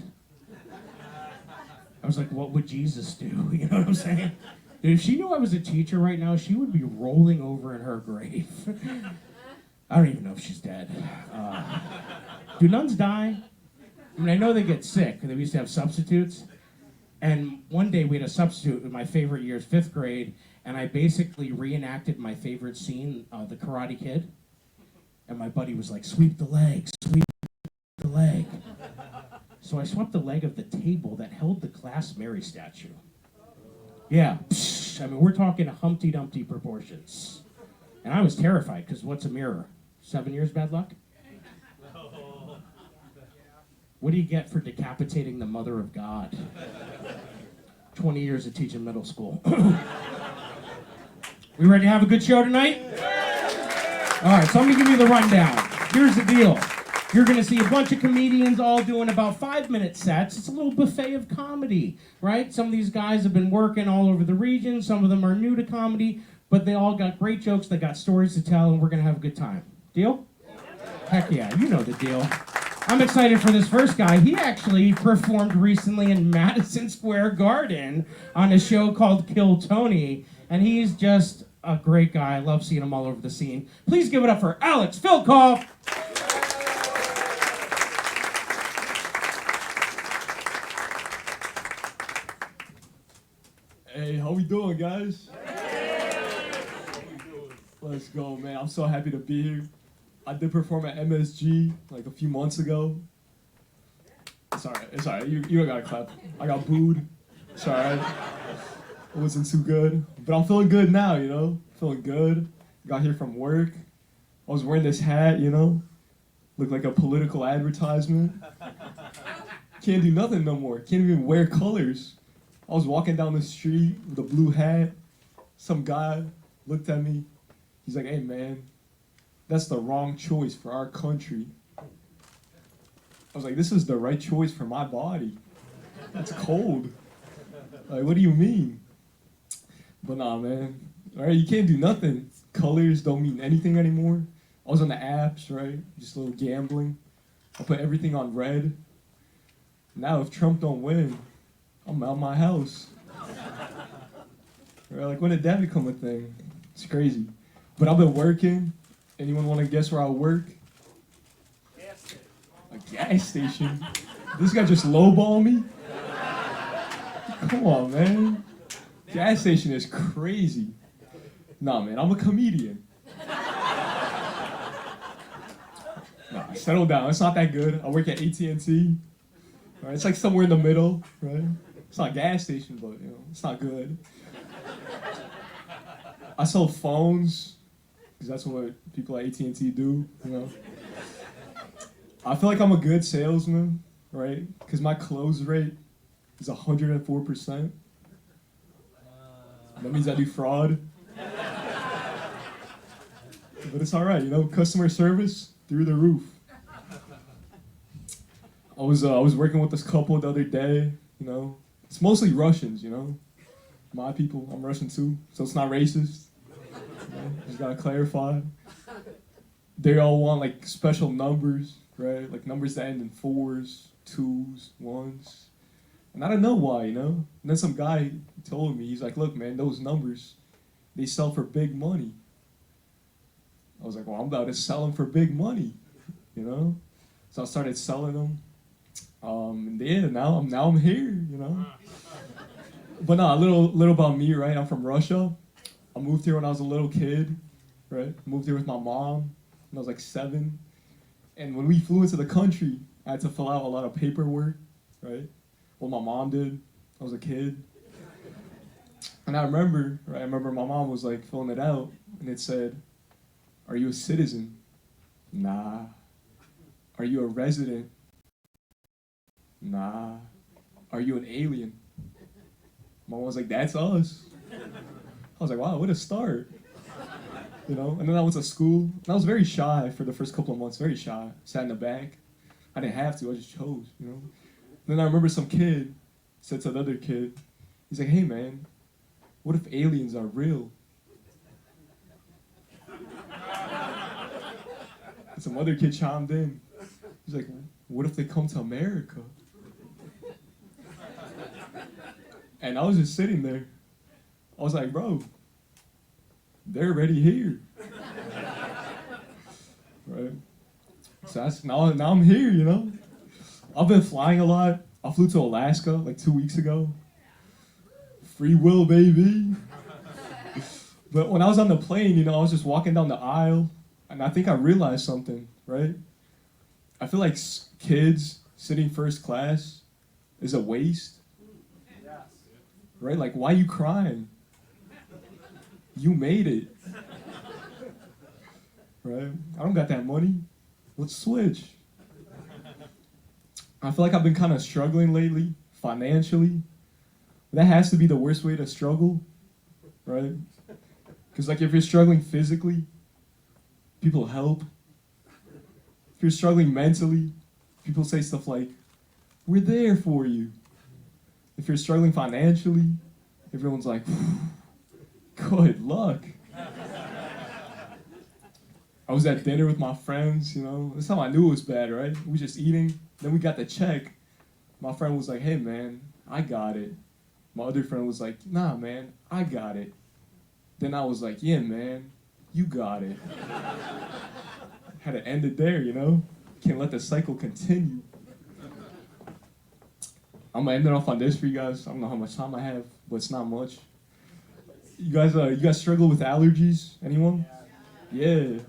I was like, what would Jesus do? You know what I'm saying? Dude, if she knew I was a teacher right now, she would be rolling over in her grave. I don't even know if she's dead. Do nuns die? I mean, I know they get sick. They used to have substitutes. And one day we had a substitute in my favorite year, 5th grade, and I basically reenacted my favorite scene, The Karate Kid. And my buddy was like, sweep the leg, sweep the leg. So I swept the leg of the table that held the Class Mary statue. Yeah, I mean, we're talking Humpty Dumpty proportions. And I was terrified, because what's a mirror? 7 years bad luck? What do you get for decapitating the mother of God? 20 years of teaching middle school. We ready to have a good show tonight? All right, so I'm going to give you the rundown. Here's the deal. You're going to see a bunch of comedians all doing about 5-minute sets. It's a little buffet of comedy, right? Some of these guys have been working all over the region. Some of them are new to comedy, but they all got great jokes. They got stories to tell, and we're going to have a good time. Deal? Heck yeah, you know the deal. I'm excited for this first guy. He actually performed recently in Madison Square Garden on a show called Kill Tony, and he's just a great guy. I love seeing him all over the scene. Please give it up for Alex Filkov. Hey, how we doing, guys? Let's go, man. I'm so happy to be here. I did perform at MSG like a few months ago. It's alright. You don't gotta clap. I got booed. It's alright. It wasn't too good. But I'm feeling good now, you know? Feeling good. Got here from work. I was wearing this hat, you know? Looked like a political advertisement. Can't do nothing no more. Can't even wear colors. I was walking down the street with a blue hat. Some guy looked at me. He's like, hey man, that's the wrong choice for our country. I was like, this is the right choice for my body. That's cold. Like, what do you mean? But nah, man. All right, you can't do nothing. Colors don't mean anything anymore. I was on the apps, right? Just a little gambling. I put everything on red. Now, if Trump don't win, I'm out my house. Right, like, when did that become a thing? It's crazy. But I've been working. Anyone want to guess where I work? A gas station. This guy just lowball me? Come on, man. Gas station is crazy. Nah, man, I'm a comedian. Nah, settle down. It's not that good. I work at AT&T. Right, it's like somewhere in the middle, right? It's not a gas station, but you know, it's not good. I sell phones, because that's what people at AT&T do, you know. I feel like I'm a good salesman, right? Because my close rate is 104%. That means I do fraud. But it's all right, you know, customer service through the roof. I was working with this couple the other day, you know. It's mostly Russians, you know. My people, I'm Russian too, so it's not racist. You know, just gotta clarify. They all want like special numbers, right? Like numbers that end in 4s, 2s, 1s. And I don't know why, you know. And then some guy told me, he's like, look man, those numbers, they sell for big money. I was like, well, I'm about to sell them for big money, you know? So I started selling them. And yeah, now I'm here, you know? But no, a little about me, right? I'm from Russia. I moved here when I was a little kid, right? Moved here with my mom when I was like 7. And when we flew into the country, I had to fill out a lot of paperwork, right? Well, my mom did. I was a kid. And I remember my mom was like filling it out, and it said, "Are you a citizen?" Nah. "Are you a resident?" Nah. "Are you an alien?" Mom was like, "That's us." I was like, wow, what a start. You know, and then I went to school, and I was very shy for the first couple of months, very shy. Sat in the back. I didn't have to, I just chose, you know. Then I remember some kid said to another kid, he's like, "Hey man, what if aliens are real?" And some other kid chimed in. He's like, "What if they come to America?" And I was just sitting there. I was like, bro, they're already here. Right? So now I'm here, you know? I've been flying a lot. I flew to Alaska like 2 weeks ago. Free will, baby. But when I was on the plane, you know, I was just walking down the aisle, and I think I realized something, right? I feel like kids sitting first class is a waste. Right? Like, why are you crying? You made it. Right? I don't got that money. Let's switch. I feel like I've been kind of struggling lately, financially. That has to be the worst way to struggle, right? Because, like, if you're struggling physically, people help. If you're struggling mentally, people say stuff like, "We're there for you." If you're struggling financially, everyone's like, "Good luck." I was at dinner with my friends, you know. That's how I knew it was bad, right? We just eating. Then we got the check. My friend was like, "Hey, man, I got it." My other friend was like, "Nah, man, I got it." Then I was like, "Yeah, man, you got it." Had to end it there, you know? Can't let the cycle continue. I'm gonna end it off on this for you guys. I don't know how much time I have, but it's not much. You guys struggle with allergies? Anyone? Yeah.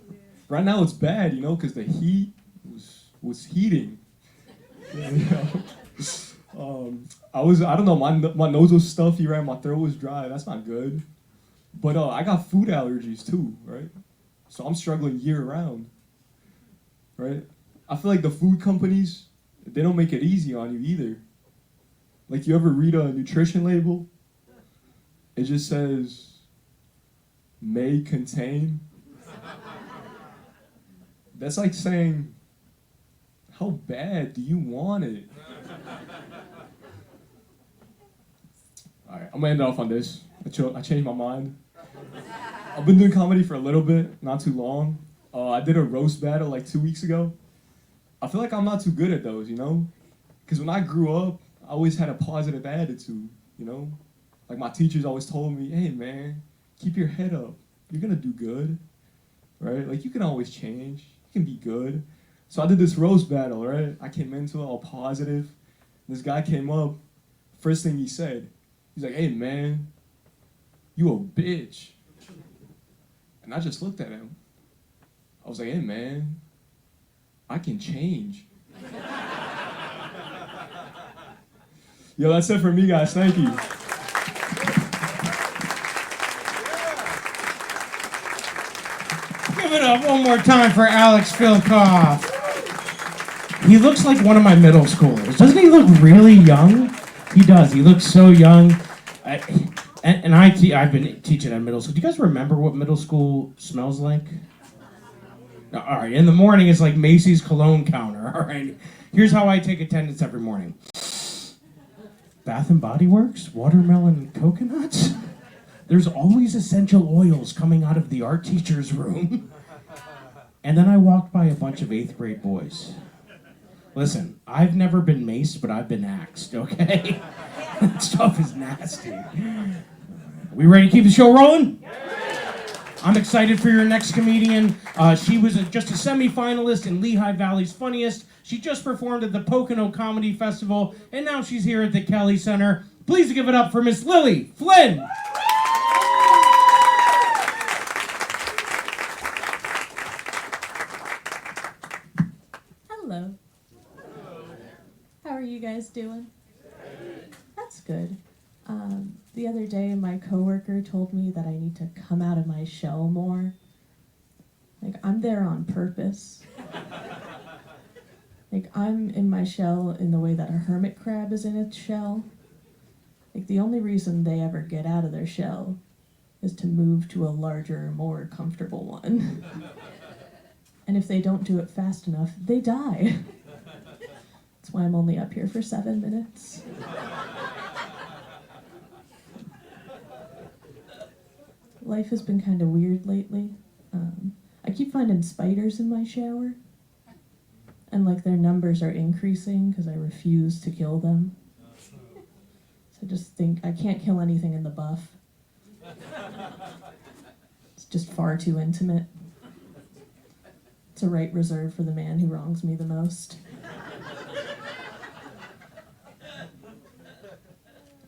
Right now it's bad, you know, because the heat was heating. You know? I don't know, my nose was stuffy, right? My throat was dry. That's not good. But I got food allergies too, right? So I'm struggling year round, right? I feel like the food companies, they don't make it easy on you either. Like, you ever read a nutrition label? It just says, "may contain." That's like saying, how bad do you want it? All right, I'm gonna end it off on this. I changed my mind. I've been doing comedy for a little bit, not too long. I did a roast battle like 2 weeks ago. I feel like I'm not too good at those, you know? Because when I grew up, I always had a positive attitude, you know? Like, my teachers always told me, "Hey, man, keep your head up. You're gonna do good," right? Like, you can always change. You can be good. So I did this roast battle, right? I came into it all positive. This guy came up. First thing he said, he's like, "Hey, man, you a bitch." And I just looked at him. I was like, "Hey, man, I can change." Yo, that's it for me, guys. Thank you. Give it up one more time for Alex Filkov. He looks like one of my middle schoolers. Doesn't he look really young? He does. He looks so young. I've been teaching at middle school. Do you guys remember what middle school smells like? All right. In the morning, it's like Macy's cologne counter. All right. Here's how I take attendance every morning. Bath and Body Works, watermelon coconuts. There's always essential oils coming out of the art teacher's room. And then I walked by a bunch of 8th grade boys. Listen, I've never been maced, but I've been axed, okay? That stuff is nasty. We ready to keep the show rolling? I'm excited for your next comedian. She was just a semi-finalist in Lehigh Valley's Funniest. She just performed at the Pocono Comedy Festival, and now she's here at the Kelly Center. Please give it up for Miss Lilly Flynn. Hello. How are you guys doing? That's good. The other day, my coworker told me that I need to come out of my shell more. Like, I'm there on purpose. Like, I'm in my shell in the way that a hermit crab is in its shell. Like, the only reason they ever get out of their shell is to move to a larger, more comfortable one. And if they don't do it fast enough, they die. That's why I'm only up here for 7 minutes. Life has been kind of weird lately. I keep finding spiders in my shower. And like their numbers are increasing because I refuse to kill them. So I just think I can't kill anything in the buff. It's just far too intimate. It's a right reserved for the man who wrongs me the most.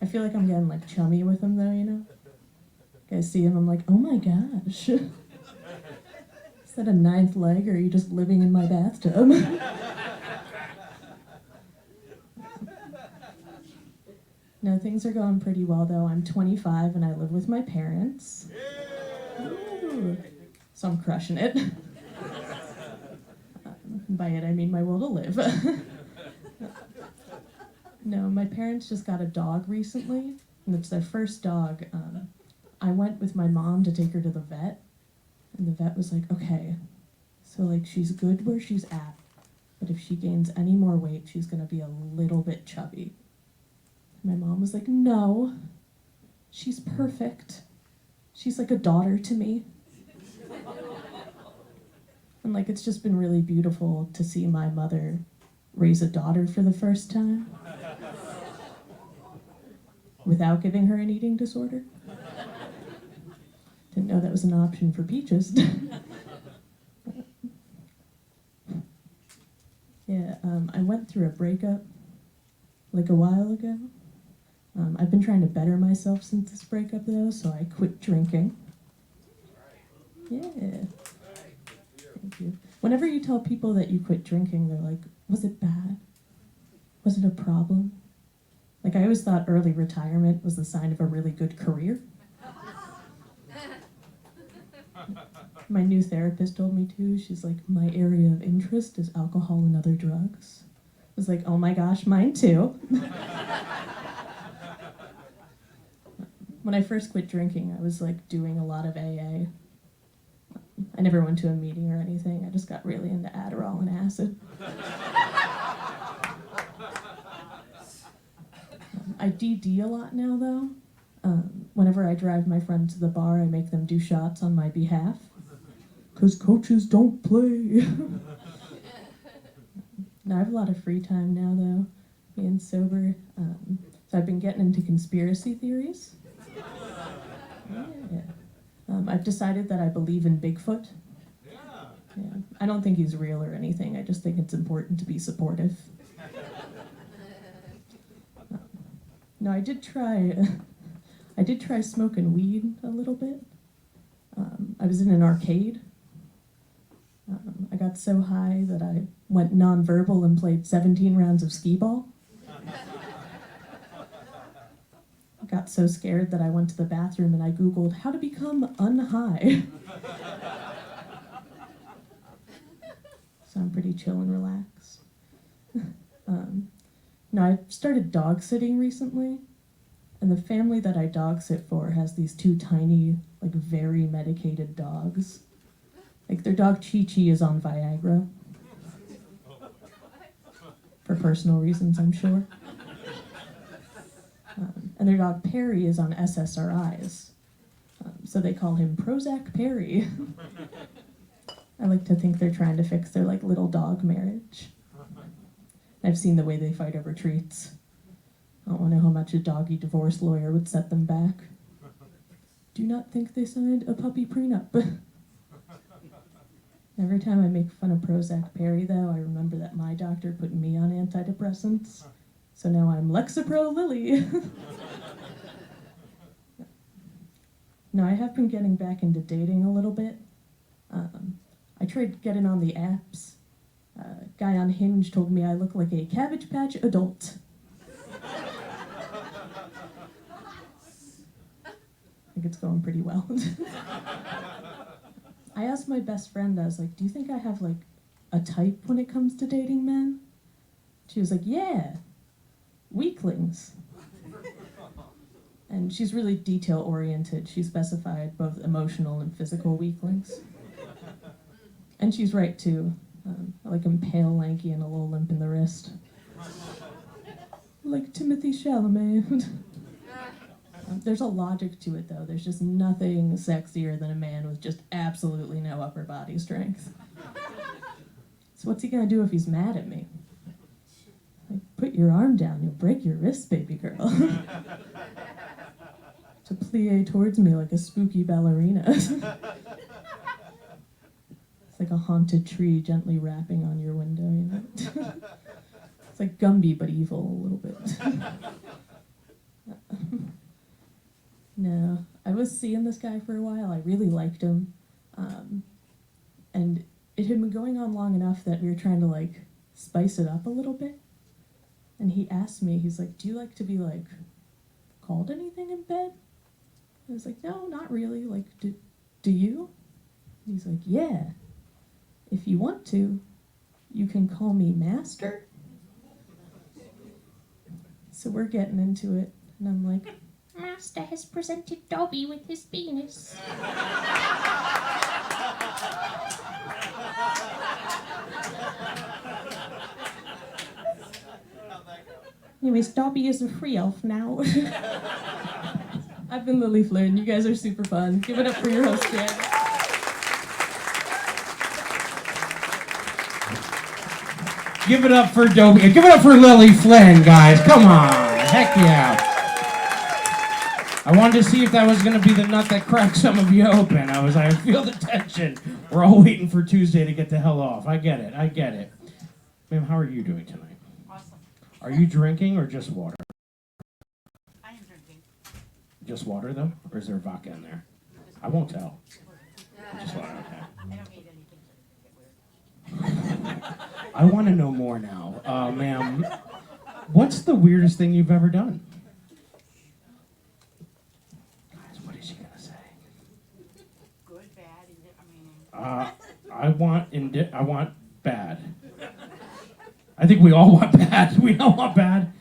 I feel like I'm getting like chummy with him though, you know? I see him, I'm like, oh my gosh. Is that a 9th leg, or are you just living in my bathtub? No, things are going pretty well though. I'm 25 and I live with my parents. Ooh. So I'm crushing it. By it, I mean my will to live. No, my parents just got a dog recently, and it's their first dog. I went with my mom to take her to the vet, and the vet was like, okay, so like she's good where she's at, but if she gains any more weight, she's gonna be a little bit chubby. My mom was like, no, she's perfect. She's like a daughter to me. And like, it's just been really beautiful to see my mother raise a daughter for the first time without giving her an eating disorder. Didn't know that was an option for Peaches. Yeah, I went through a breakup like a while ago. I've been trying to better myself since this breakup though, so I quit drinking. Yeah. Thank you. Whenever you tell people that you quit drinking, they're like, was it bad? Was it a problem? Like, I always thought early retirement was the sign of a really good career. My new therapist told me too, she's like, my area of interest is alcohol and other drugs. I was like, oh my gosh, mine too. When I first quit drinking, I was like doing a lot of AA. I never went to a meeting or anything, I just got really into Adderall and acid. I DD a lot now though. Whenever I drive my friends to the bar, I make them do shots on my behalf. 'Cause coaches don't play. Now I have a lot of free time now though, being sober. So I've been getting into conspiracy theories. Yeah. I've decided that I believe in Bigfoot. Yeah. I don't think he's real or anything, I just think it's important to be supportive. No, I did try smoking weed a little bit. I was in an arcade. I got so high that I went nonverbal and played 17 rounds of skee-ball. I got so scared that I went to the bathroom and I Googled how to become unhigh. So I'm pretty chill and relaxed. No, I started dog sitting recently, and the family that I dog sit for has these 2 tiny, like very medicated dogs. Like their dog Chi-Chi is on Viagra. For personal reasons, I'm sure. And their dog Perry is on SSRIs. So they call him Prozac Perry. I like to think they're trying to fix their like little dog marriage. I've seen the way they fight over treats. I don't want to know how much a doggy divorce lawyer would set them back. do not think they signed a puppy prenup. Every time I make fun of Prozac Perry, though, I remember that my doctor put me on antidepressants. So now I'm Lexapro Lilly. No, I have been getting back into dating a little bit. I tried getting on the apps. Guy on Hinge told me I look like a Cabbage Patch adult. I think it's going pretty well. I asked my best friend, I was like, do you think I have like a type when it comes to dating men? She was like, yeah, weaklings. And she's really detail-oriented. She specified both emotional and physical weaklings. And she's right, too. I like him pale, lanky, and a little limp in the wrist. Like Timothy Chalamet. There's a logic to it, though. There's just nothing sexier than a man with just absolutely no upper body strength. So what's he gonna do if he's mad at me? Like, put your arm down, you'll break your wrist, baby girl. To plie towards me like a spooky ballerina. It's like a haunted tree gently rapping on your window, you know? It's like Gumby, but evil a little bit. No, I was seeing this guy for a while. I really liked him. And it had been going on long enough that we were trying to, like, spice it up a little bit. And he asked me, he's like, do you like to be, like, called anything in bed? I was like, no, not really. Like, do you? And he's like, yeah. If you want to, you can call me Master. So we're getting into it. And I'm like, Master has presented Dobby with his penis. Anyways, Dobby is a free elf now. I've been Lily Flynn. You guys are super fun. Give it up for your host, Jaye. Give it up for Dobby. Give it up for Lily Flynn, guys. Come on. Heck yeah. I wanted to see if that was going to be the nut that cracked some of you open. I feel the tension. We're all waiting for Tuesday to get the hell off. I get it. Ma'am, how are you doing tonight? Awesome. Are you drinking or just water? I am drinking. Just water, though? Or is there vodka in there? I won't tell. Just water, okay. I don't need anything to get weird. I want to know more now. Ma'am, what's the weirdest thing you've ever done? Guys, what is she going to say? Good, bad, I want bad. I think we all want bad. We all want bad.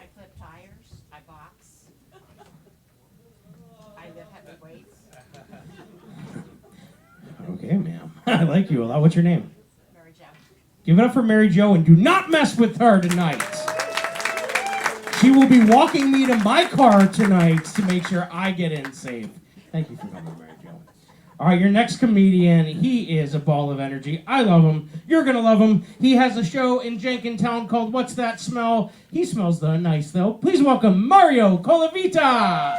I clip tires. I box. I lift heavy weights. Okay, ma'am. I like you a lot. What's your name? Mary Jo. Give it up for Mary Jo, and do not mess with her tonight. She will be walking me to my car tonight to make sure I get in safe. Thank you for coming, Mary Jo. All right, your next comedian, he is a ball of energy. I love him. You're going to love him. He has a show in Jenkintown called What's That Smell? He smells nice, though. Please welcome Mario Colavito.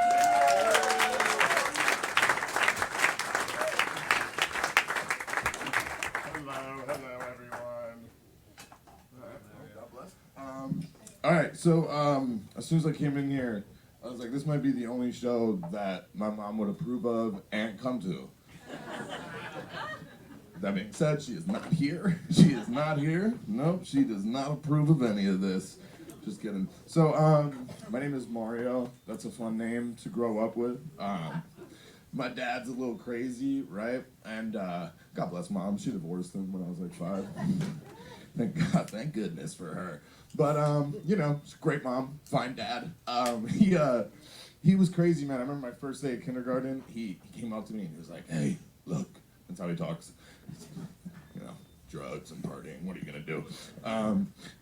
Hello, everyone. God bless. All right, so as soon as I came in here, I was like, this might be the only show that my mom would approve of and come to. That being said, she is not here. She is not here. Nope, she does not approve of any of this. Just kidding. So, my name is Mario. That's a fun name to grow up with. My dad's a little crazy, right? And God bless Mom. She divorced him when I was like 5. Thank God, thank goodness for her. But you know, she's a great mom, fine dad. He was crazy, man. I remember my first day at kindergarten. He came up to me and he was like, "Hey, look." That's how he talks. You know, drugs and partying. What are you gonna do?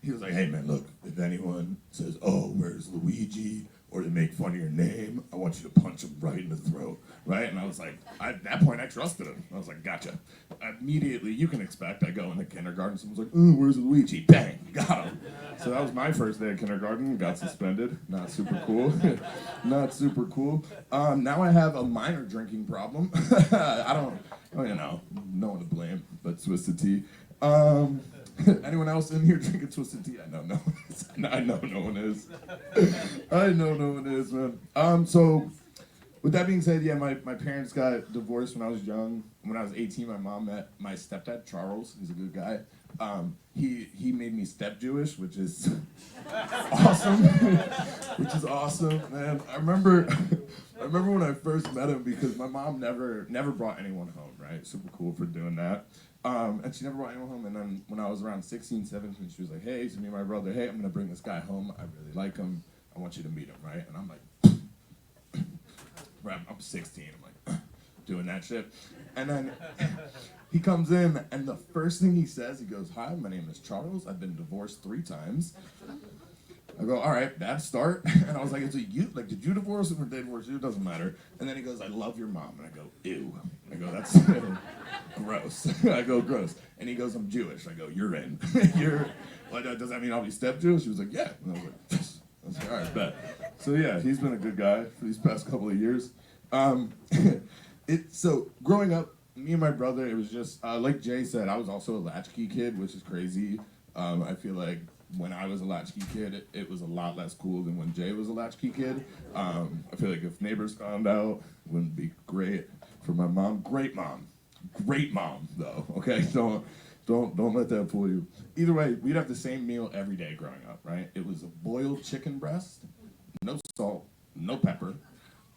He was like, "Hey, man, look. If anyone says, 'Oh, where's Luigi?' or they make fun of your name, I want you to punch them right in the throat, right? And I was like, at that point, I trusted him. I was like, gotcha. Immediately, you can expect, I go into kindergarten, someone's like, oh, where's Luigi? Bang, got him. So that was my first day of kindergarten, got suspended. Not super cool. Not super cool. Now I have a minor drinking problem. I don't, no one to blame, but Twisted Tea. Anyone else in here drinking Twisted Tea? I know no one is. I know no one is. I know no one is, man. So, with that being said, yeah, my parents got divorced when I was young. When I was 18, my mom met my stepdad, Charles. He's a good guy. He made me step Jewish, which is awesome. Which is awesome, man. I remember when I first met him because my mom never brought anyone home, right? Super cool for doing that. And she never brought anyone home. And then when I was around 16, 17, she was like, hey, to me and my brother, hey, I'm going to bring this guy home. I really like him. I want you to meet him, right? And I'm like, right, I'm 16. I'm like, doing that shit. And then he comes in, and the first thing he says, he goes, hi, my name is Charles. I've been divorced 3 times. I go, all right, bad start. And I was like, is it you? Like, did you divorce him or did they divorce you? It doesn't matter. And then he goes, I love your mom. And I go, ew. I go, that's gross. I go, gross. And he goes, I'm Jewish. I go, you're in. Does that mean I'll be step Jewish? He was like, yeah. And I was like, I was like, all right, bet. So yeah, he's been a good guy for these past couple of years. So growing up, me and my brother, it was just, like Jay said, I was also a latchkey kid, which is crazy. I feel like when I was a latchkey kid, it was a lot less cool than when Jay was a latchkey kid. I feel like if neighbors found out, it wouldn't be great for my mom. Great mom though. Okay, don't let that fool you. Either way, we'd have the same meal every day growing up, right? It was a boiled chicken breast, no salt, no pepper,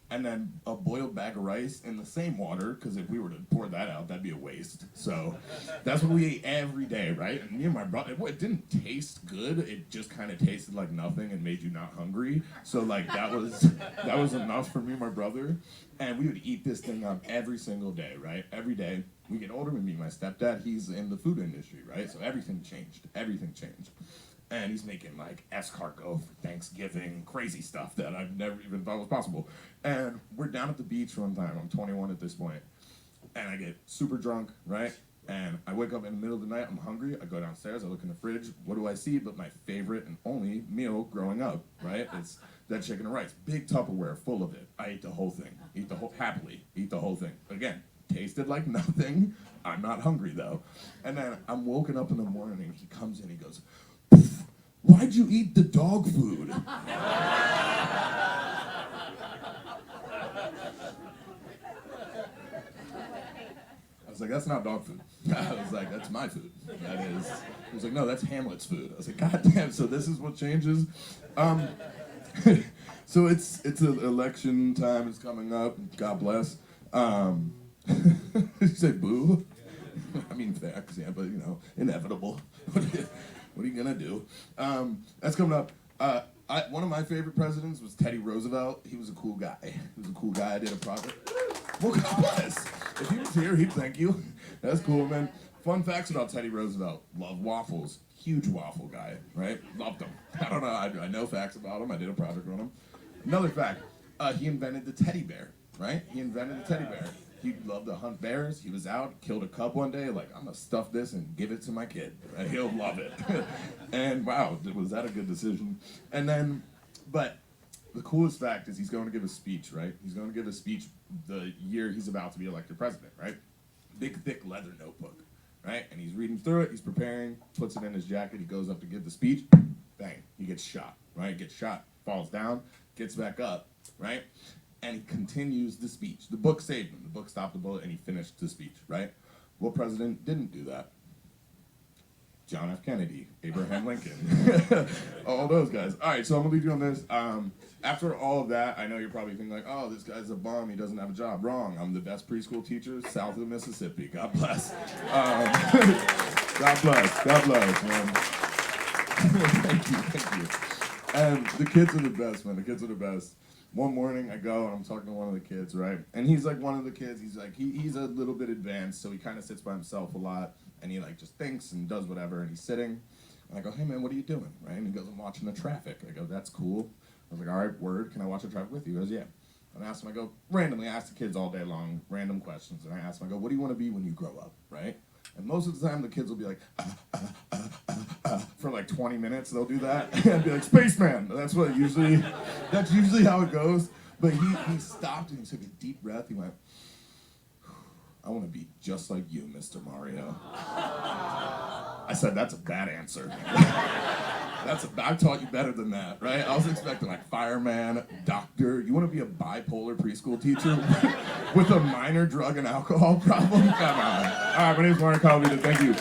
and then a boiled bag of rice in the same water, because if we were to pour that out, that'd be a waste. So that's what we ate every day, right? And me and my brother, it didn't taste good. It just kind of tasted like nothing and made you not hungry. So like that was enough for me and my brother. And we would eat this thing up every single day, right? Every day. We get older, we meet my stepdad. He's in the food industry, right? So everything changed. And he's making like escargot for Thanksgiving, crazy stuff that I've never even thought was possible. And we're down at the beach one time. I'm 21 at this point. And I get super drunk, right? And I wake up in the middle of the night. I'm hungry. I go downstairs. I look in the fridge. What do I see but my favorite and only meal growing up, right? It's that chicken and rice. Big Tupperware full of it. I ate the whole thing. Happily eat the whole thing. Again, tasted like nothing. I'm not hungry though. And then I'm woken up in the morning and he comes in, he goes, why'd you eat the dog food? I was like, that's not dog food. I was like, that's my food. That is. He was like, no, that's Hamlet's food. I was like, God damn, so this is what changes? So it's an election time, it's coming up, God bless. Did you say boo? I mean, facts, yeah, but inevitable. What are you gonna do? That's coming up. One of my favorite presidents was Teddy Roosevelt. He was a cool guy. I did a project. Well, God bless. If he was here, he'd thank you. That's cool, man. Fun facts about Teddy Roosevelt. Loved waffles. Huge waffle guy, right? Loved them. I don't know. I know facts about him. I did a project on him. Another fact. He invented the teddy bear, right? He loved to hunt bears. He was out, killed a cub one day, like, I'm gonna stuff this and give it to my kid. He'll love it. And wow, was that a good decision? And then, but the coolest fact is he's going to give a speech, right? He's going to give a speech the year he's about to be elected president, right? Big, thick leather notebook, right? And he's reading through it, he's preparing, puts it in his jacket, he goes up to give the speech, bang, he gets shot, right? Gets shot, falls down, gets back up, right? And he continues the speech. The book saved him. The book stopped the bullet, and he finished the speech, right? What president didn't do that? John F. Kennedy, Abraham Lincoln, all those guys. All right, so I'm going to leave you on this. After all of that, I know you're probably thinking like, oh, this guy's a bum. He doesn't have a job. Wrong. I'm the best preschool teacher south of the Mississippi. God bless. God bless, man. Thank you. And the kids are the best, man. The kids are the best. One morning I go and I'm talking to one of the kids, right? And he's like one of the kids, he's like, he's a little bit advanced, so he kind of sits by himself a lot, and he like just thinks and does whatever, and he's sitting, and I go, hey man, what are you doing, right? And he goes, I'm watching the traffic. I go, that's cool. I was like, all right, word, can I watch a traffic with you? He goes, yeah. And I asked him, I go, randomly, I ask the kids all day long, random questions. And I asked him, I go, what do you want to be when you grow up, right? And most of the time, the kids will be like, for like 20 minutes, they'll do that. And I'd be like, spaceman. That's usually how it goes. But he stopped and he took a deep breath. He went, I want to be just like you, Mr. Mario. I said, that's a bad answer. I taught you better than that, right? I was expecting like fireman, doctor. You want to be a bipolar preschool teacher with a minor drug and alcohol problem? Come on. All right, my name's Mark Colavito. Thank you.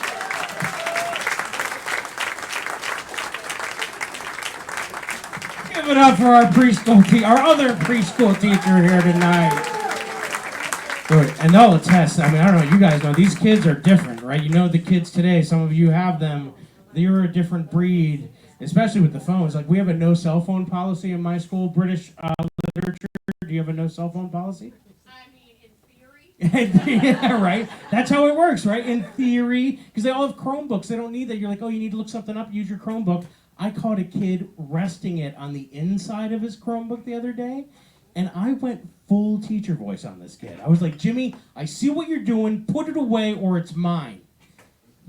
Give it up for our our other preschool teacher here tonight. Good. And they'll attest. I mean, I don't know. You guys know these kids are different, right? You know the kids today. Some of you have them. They're a different breed. Especially with the phones. Like, we have a no cell phone policy in my school, British literature. Do you have a no cell phone policy? I mean, in theory. Yeah, right? That's how it works, right? In theory. Because they all have Chromebooks. They don't need that. You're like, oh, you need to look something up, use your Chromebook. I caught a kid resting it on the inside of his Chromebook the other day, and I went full teacher voice on this kid. I was like, Jimmy, I see what you're doing. Put it away or it's mine.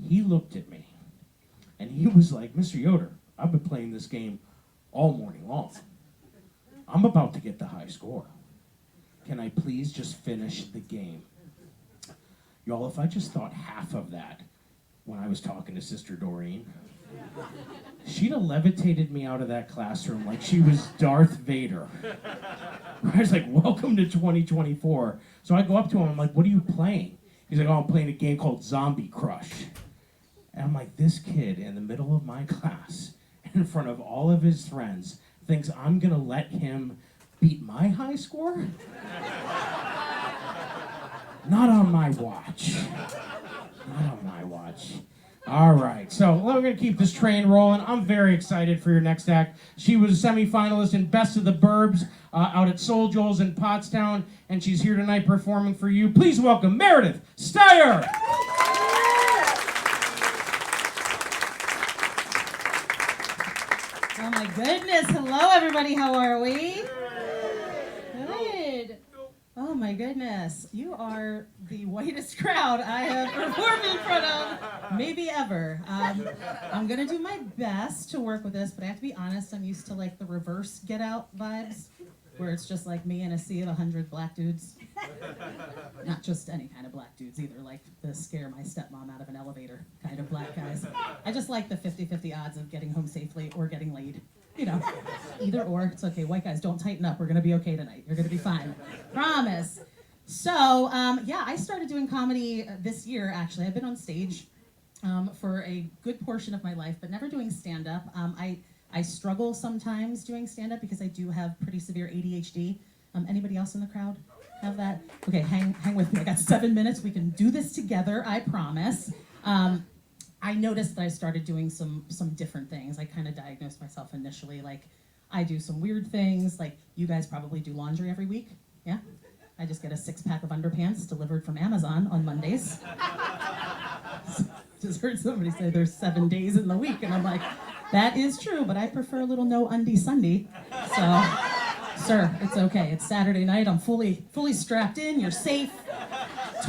He looked at me, and he was like, Mr. Yoder, I've been playing this game all morning long. I'm about to get the high score. Can I please just finish the game? Y'all, if I just thought half of that when I was talking to Sister Doreen, she'd have levitated me out of that classroom like she was Darth Vader. I was like, welcome to 2024. So I go up to him, I'm like, what are you playing? He's like, oh, I'm playing a game called Zombie Crush. And I'm like, this kid in the middle of my class, in front of all of his friends, thinks I'm gonna let him beat my high score? Not on my watch. Not on my watch. All right, so we're gonna keep this train rolling. I'm very excited for your next act. She was a semi-finalist in Best of the Burbs out at Soul Joel's in Pottstown, and she's here tonight performing for you. Please welcome Meredith Styer. Oh my goodness. Hello everybody, how are we? Good. Oh my goodness. You are the whitest crowd I have performed in front of, maybe ever. I'm gonna do my best to work with this, but I have to be honest, I'm used to like the reverse Get Out vibes, where it's just like me in a sea of 100 black dudes. Not just any kind of black dudes either, like the scare my stepmom out of an elevator kind of black guys. I just like the 50-50 odds of getting home safely or getting laid. You know, either or, it's okay. White guys, don't tighten up. We're gonna be okay tonight. You're gonna be fine. Promise. So, yeah, I started doing comedy this year, actually. I've been on stage for a good portion of my life, but never doing stand-up. I struggle sometimes doing stand-up because I do have pretty severe ADHD. Anybody else in the crowd have that? Okay, hang with me. I got 7 minutes. We can do this together, I promise. I noticed that I started doing some different things. I kind of diagnosed myself initially, like I do some weird things, like you guys probably do laundry every week, yeah? I just get a 6-pack of underpants delivered from Amazon on Mondays. Just heard somebody say there's 7 days in the week, and I'm like, that is true, but I prefer a little no undie Sunday. So, sir, it's okay. It's Saturday night. I'm fully strapped in. You're safe.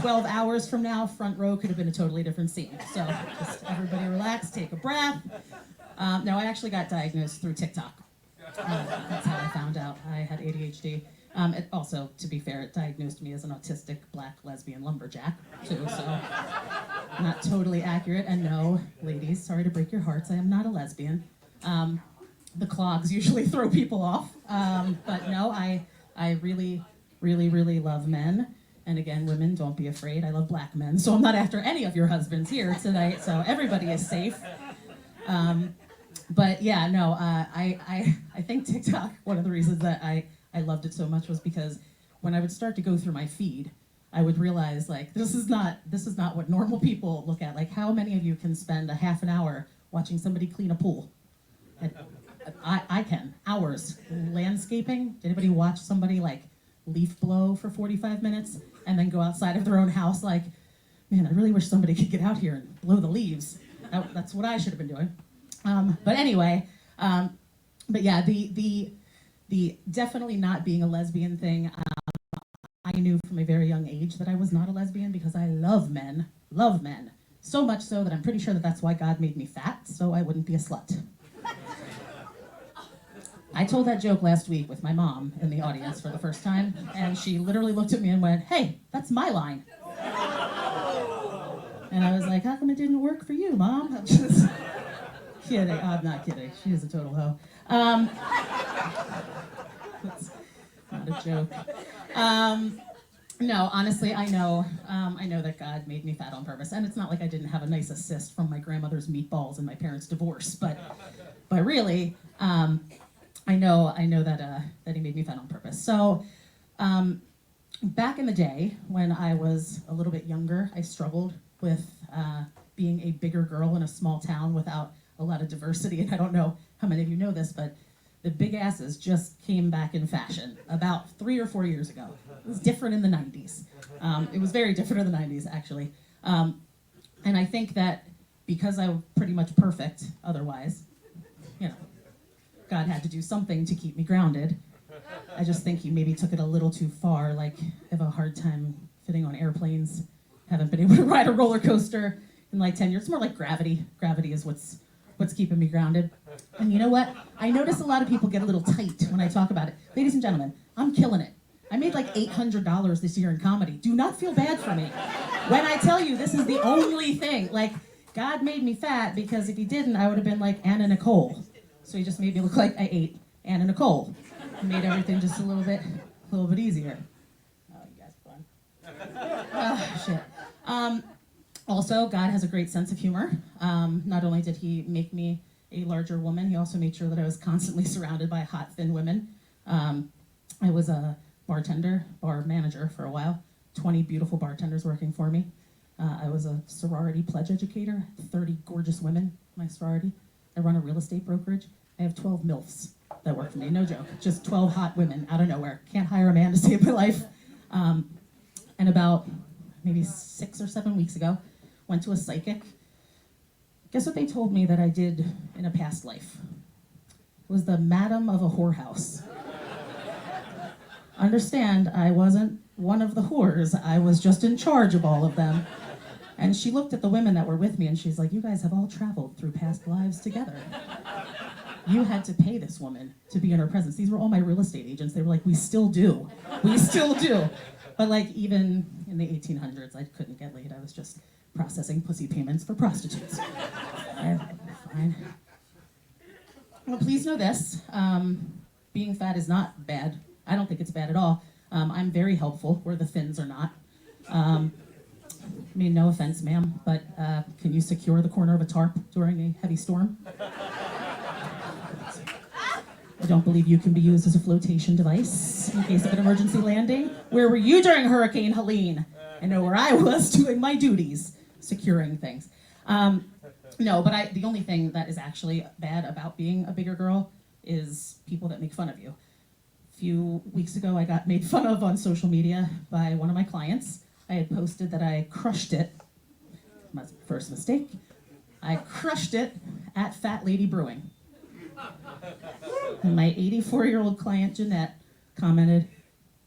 12 hours from now, front row could have been a totally different scene. So just everybody relax, take a breath. No, I actually got diagnosed through TikTok. That's how I found out I had ADHD. It also, to be fair, it diagnosed me as an autistic black lesbian lumberjack, too, so not totally accurate. And no, ladies, sorry to break your hearts, I am not a lesbian. The clogs usually throw people off, but no, I really, really, really love men. And again, women, don't be afraid. I love black men, so I'm not after any of your husbands here tonight, so everybody is safe. But yeah, no, I think TikTok, one of the reasons that I loved it so much was because when I would start to go through my feed, I would realize, like, this is not what normal people look at. Like, how many of you can spend a half an hour watching somebody clean a pool? And I can. Hours. Landscaping. Did anybody watch somebody, like, leaf blow for 45 minutes and then go outside of their own house like, man, I really wish somebody could get out here and blow the leaves. That's what I should have been doing. But anyway, but yeah, the The definitely not being a lesbian thing, I knew from a very young age that I was not a lesbian because I love men. So much so that I'm pretty sure that that's why God made me fat, so I wouldn't be a slut. I told that joke last week with my mom in the audience for the first time, and she literally looked at me and went, "Hey, that's my line." And I was like, "How come it didn't work for you, Mom?" I'm just kidding. I'm not kidding. She is a total hoe. That's not a joke. No, honestly, I know that God made me fat on purpose, and it's not like I didn't have a nice assist from my grandmother's meatballs and my parents' divorce, but really, I know that He made me fat on purpose. So, back in the day when I was a little bit younger, I struggled with being a bigger girl in a small town without a lot of diversity, and I don't know how many of you know this, but the big asses just came back in fashion about 3 or 4 years ago. It was different in the 90s. It was very different in the 90s, actually. And I think that because I'm pretty much perfect otherwise, God had to do something to keep me grounded. I just think He maybe took it a little too far. Like, I have a hard time fitting on airplanes. Haven't been able to ride a roller coaster in like 10 years. It's more like gravity. Gravity is what's keeping me grounded. And you know what? I notice a lot of people get a little tight when I talk about it. Ladies and gentlemen, I'm killing it. I made like $800 this year in comedy. Do not feel bad for me. When I tell you this is the only thing, like, God made me fat because if He didn't, I would have been like Anna Nicole. So He just made me look like I ate Anna Nicole. He made everything just a little bit easier. Oh, you guys are fun. Oh, shit. Also, God has a great sense of humor. Not only did He make me a larger woman, He also made sure that I was constantly surrounded by hot, thin women. I was a bar manager for a while, 20 beautiful bartenders working for me. I was a sorority pledge educator, 30 gorgeous women in my sorority. I run a real estate brokerage. I have 12 MILFs that work for me, no joke. Just 12 hot women out of nowhere. Can't hire a man to save my life. And about maybe 6 or 7 weeks ago, went to a psychic. Guess what they told me that I did in a past life? It was the madam of a whorehouse. Understand, I wasn't one of the whores. I was just in charge of all of them. And she looked at the women that were with me and she's like, "You guys have all traveled through past lives together. You had to pay this woman to be in her presence." These were all my real estate agents. They were like, "We still do. We still do." But like, even in the 1800s, I couldn't get laid. I was just processing pussy payments for prostitutes. Fine. Well, please know this. Being fat is not bad. I don't think it's bad at all. I'm very helpful where the thins are not. I mean, no offense, ma'am, but can you secure the corner of a tarp during a heavy storm? I don't believe you can be used as a flotation device in case of an emergency landing. Where were you during Hurricane Helene? I know where I was doing my duties, securing things. No, but the only thing that is actually bad about being a bigger girl is people that make fun of you. A few weeks ago, I got made fun of on social media by one of my clients. I had posted that I crushed it. My first mistake. I crushed it at Fat Lady Brewing. And my 84-year-old client, Jeanette, commented,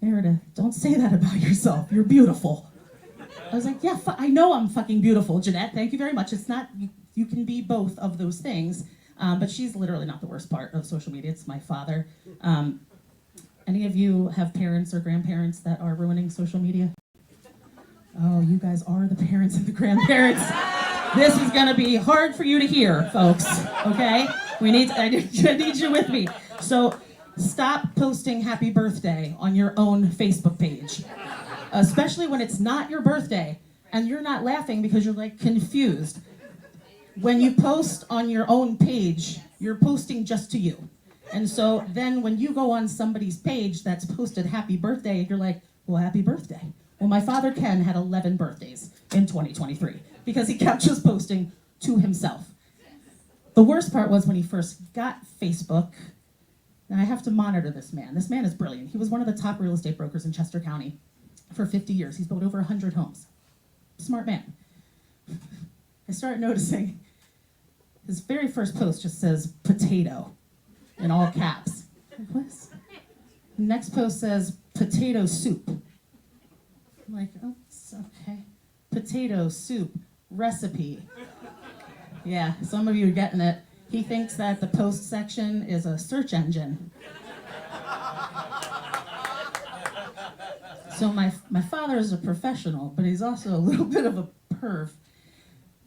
"Meredith, don't say that about yourself. You're beautiful." I was like, "Yeah, I know I'm fucking beautiful, Jeanette. Thank you very much. It's not, you can be both of those things." But she's literally not the worst part of social media. It's my father. Any of you have parents or grandparents that are ruining social media? Oh, you guys are the parents and the grandparents. This is gonna be hard for you to hear, folks, okay? I need you with me. So stop posting happy birthday on your own Facebook page, especially when it's not your birthday and you're not laughing because you're like confused. When you post on your own page, you're posting just to you. And so then when you go on somebody's page that's posted happy birthday, you're like, "Well, happy birthday." Well, my father Ken had 11 birthdays in 2023 because he kept just posting to himself. The worst part was when he first got Facebook. Now I have to monitor this man. This man is brilliant. He was one of the top real estate brokers in Chester County for 50 years. He's built over 100 homes. Smart man. I started noticing his very first post just says "potato" in all caps. What? Next post says potato soup. I'm like, oh, okay. Potato soup recipe. Yeah, some of you are getting it. He thinks that the post section is a search engine. So my father is a professional, but he's also a little bit of a perv.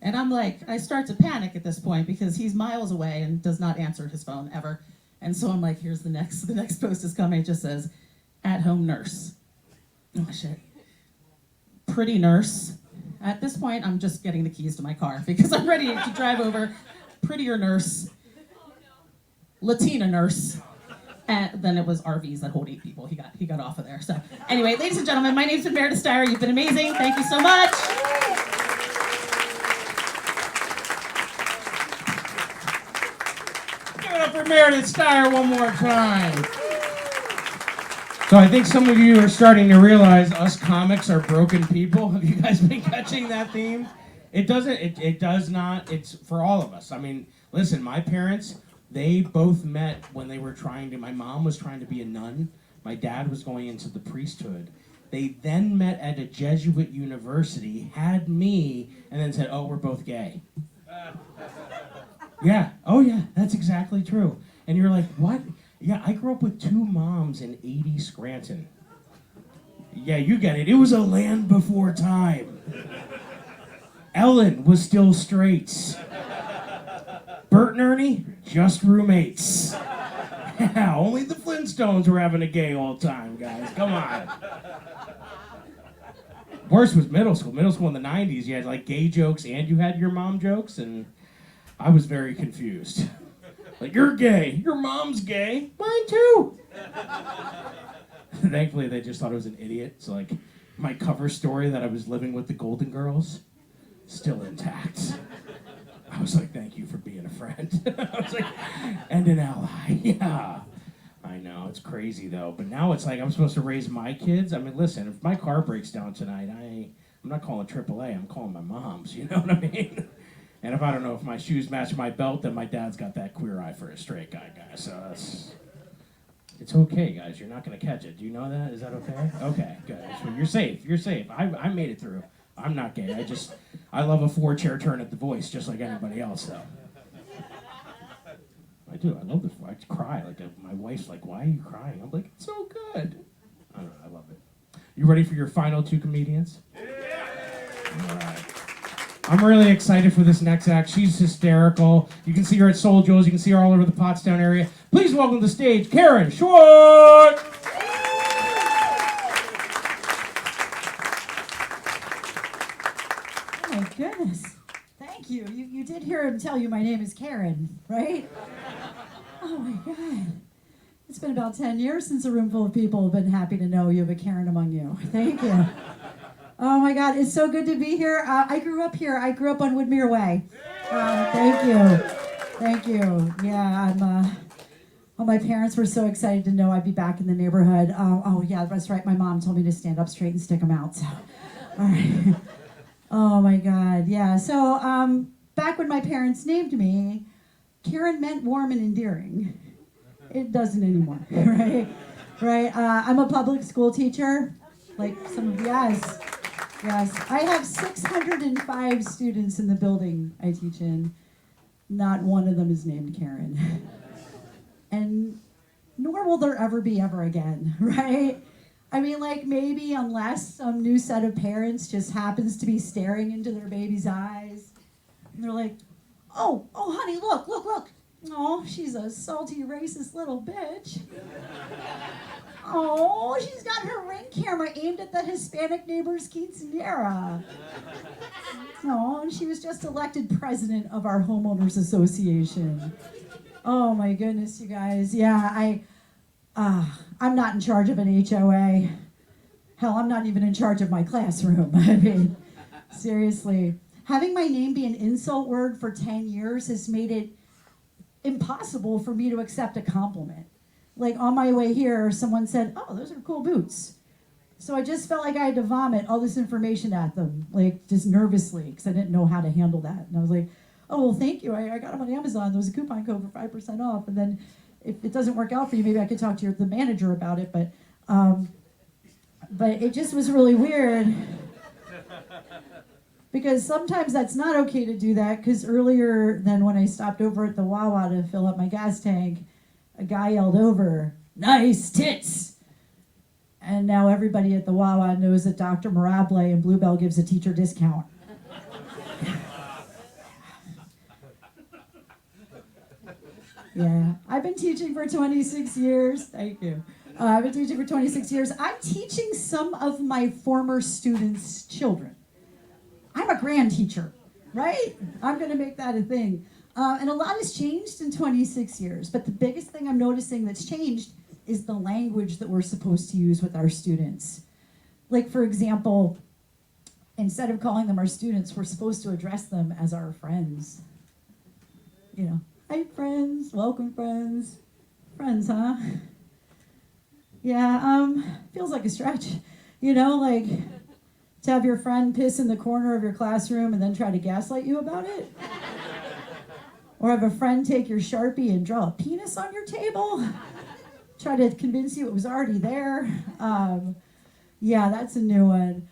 And I'm like, I start to panic at this point because he's miles away and does not answer his phone ever. And so I'm like, here's the next post is coming. It just says, at-home nurse. Oh, shit. Pretty nurse. At this point, I'm just getting the keys to my car because I'm ready to drive over. Prettier nurse. Latina nurse. And then it was RVs that hold 8 people. He got off of there. So anyway, ladies and gentlemen, my name's been Meredith Styer. You've been amazing. Thank you so much. Give it up for Meredith Styer one more time. So I think some of you are starting to realize us comics are broken people. Have you guys been catching that theme? It does not. It's for all of us. I mean, listen, my parents, they both met when they were my mom was trying to be a nun. My dad was going into the priesthood. They then met at a Jesuit university, had me, and then said, oh, we're both gay. Yeah, oh yeah, that's exactly true. And you're like, what? Yeah, I grew up with 2 moms in 80 Scranton. Yeah, you get it. It was a land before time. Ellen was still straight. Bert and Ernie, just roommates. Yeah, only the Flintstones were having a gay old time, guys. Come on. Worst was middle school. Middle school in the 90s, you had like gay jokes and you had your mom jokes, and I was very confused. Like, you're gay. Your mom's gay. Mine too. Thankfully, they just thought I was an idiot. So, like, my cover story that I was living with the Golden Girls, still intact. I was like, thank you for being a friend. I was like, and an ally. Yeah. I know, it's crazy though. But now it's like I'm supposed to raise my kids. I mean, listen, if my car breaks down tonight, I'm not calling AAA. I'm calling my mom's. You know what I mean? And if I don't know if my shoes match my belt, then my dad's got that queer eye for a straight guy, guys. So it's okay, guys. You're not going to catch it. Do you know that? Is that okay? Okay, good. So you're safe. You're safe. I made it through. I'm not gay. I love a 4-chair turn at the Voice, just like anybody else, though. I do. I love this. I cry. Like my wife's like, "Why are you crying?" I'm like, "It's so good." I don't know. I love it. You ready for your final 2 comedians? Yeah. All right. I'm really excited for this next act. She's hysterical. You can see her at Soul Joe's. You can see her all over the Pottstown area. Please welcome to the stage, Karen Schwarz. Oh my goodness. Thank you. You did hear him tell you my name is Karen, right? Oh my God. It's been about 10 years since a room full of people have been happy to know you have a Karen among you. Thank you. Oh my God, it's so good to be here. I grew up here. I grew up on Woodmere Way. Thank you. Thank you. Yeah, my parents were so excited to know I'd be back in the neighborhood. Oh yeah, that's right. My mom told me to stand up straight and stick them out. So, all right. Oh my God, yeah. So back when my parents named me, Karen meant warm and endearing. It doesn't anymore, right? Right. I'm a public school teacher, like some of you guys. Yes, I have 605 students in the building I teach in. Not one of them is named Karen. And nor will there ever be ever again, right? I mean, like maybe unless some new set of parents just happens to be staring into their baby's eyes. And they're like, oh, honey, look. Oh, she's a salty, racist little bitch. Oh, she's got her Ring camera aimed at the Hispanic neighbor's quinceanera. Oh, and she was just elected president of our homeowners association. Oh my goodness, you guys. Yeah, I'm not in charge of an HOA. Hell, I'm not even in charge of my classroom. I mean, seriously. Having my name be an insult word for 10 years has made it impossible for me to accept a compliment. Like on my way here, someone said, oh, those are cool boots. So I just felt like I had to vomit all this information at them, like just nervously, because I didn't know how to handle that. And I was like, oh, well, thank you. I got them on Amazon. There was a coupon code for 5% off. And then if it doesn't work out for you, maybe I could talk to the manager about it, but it just was really weird. Because sometimes that's not okay to do that, because earlier than when I stopped over at the Wawa to fill up my gas tank, a guy yelled over, "Nice tits!" And now everybody at the Wawa knows that Dr. Mirable and Bluebell gives a teacher discount. Yeah, I've been teaching for 26 years. Thank you. I've been teaching for 26 years. I'm teaching some of my former students' children. I'm a grand teacher, right? I'm going to make that a thing. And a lot has changed in 26 years, but the biggest thing I'm noticing that's changed is the language that we're supposed to use with our students. Like, for example, instead of calling them our students, we're supposed to address them as our friends. You know, "Hi, friends, welcome, friends." Friends, huh? Yeah, feels like a stretch. You know, like, to have your friend piss in the corner of your classroom and then try to gaslight you about it? Or have a friend take your Sharpie and draw a penis on your table? Try to convince you it was already there? Yeah, that's a new one.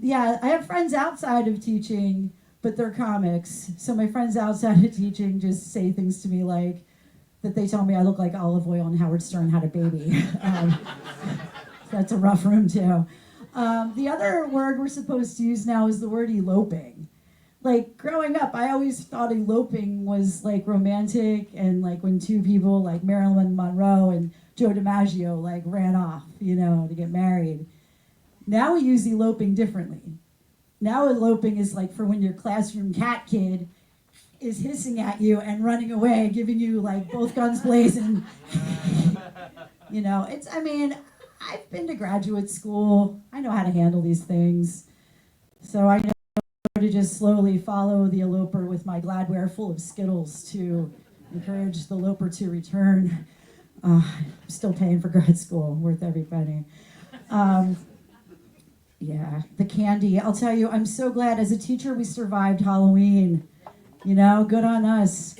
Yeah, I have friends outside of teaching, but they're comics. So my friends outside of teaching just say things to me like that they tell me I look like olive oil and Howard Stern had a baby. That's a rough room too. The other word we're supposed to use now is the word eloping. Like, growing up, I always thought eloping was like romantic and like when two people like Marilyn Monroe and Joe DiMaggio like ran off, you know, to get married. Now we use eloping differently. Now eloping is like for when your classroom cat kid is hissing at you and running away, giving you like both guns blazing. You know, I've been to graduate school. I know how to handle these things. So I know to just slowly follow the eloper with my Gladware full of Skittles to encourage the eloper to return. I'm still paying for grad school, worth every penny. Yeah, the candy. I'll tell you, I'm so glad as a teacher we survived Halloween. You know, good on us.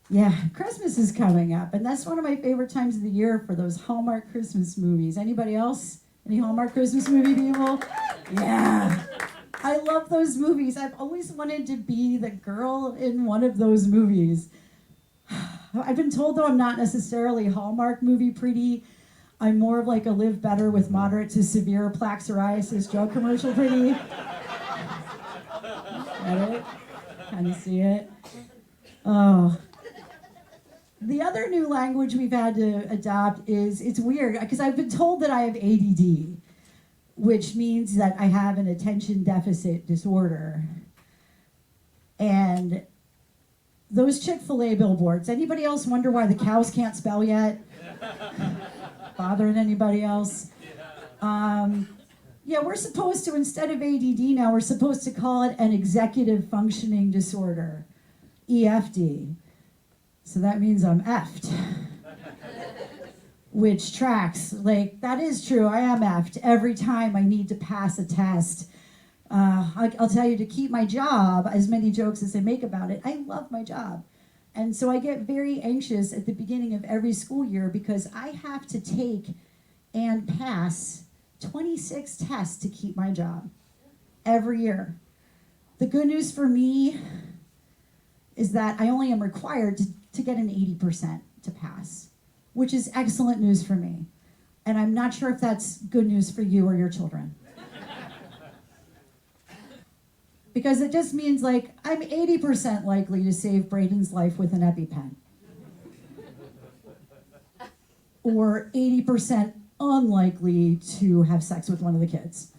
Yeah, Christmas is coming up, and that's one of my favorite times of the year for those Hallmark Christmas movies. Anybody else? Any Hallmark Christmas movie people? Yeah. I love those movies. I've always wanted to be the girl in one of those movies. I've been told, though, I'm not necessarily Hallmark movie pretty. I'm more of like a live better with moderate to severe plaque psoriasis drug commercial pretty. Get it? Kind of see it? Oh. The other new language we've had to adopt is, it's weird, because I've been told that I have ADD, which means that I have an attention deficit disorder. And those Chick-fil-A billboards, anybody else wonder why the cows can't spell yet? Bothering anybody else? Yeah, we're supposed to, instead of ADD now, we're supposed to call it an executive functioning disorder, EFD. So that means I'm effed. Which tracks. Like, that is true, I am effed every time I need to pass a test. I'll tell you, to keep my job, as many jokes as I make about it, I love my job. And so I get very anxious at the beginning of every school year because I have to take and pass 26 tests to keep my job every year. The good news for me is that I only am required to get an 80% to pass, which is excellent news for me. And I'm not sure if that's good news for you or your children. Because it just means, like, I'm 80% likely to save Braden's life with an EpiPen. Or 80% unlikely to have sex with one of the kids.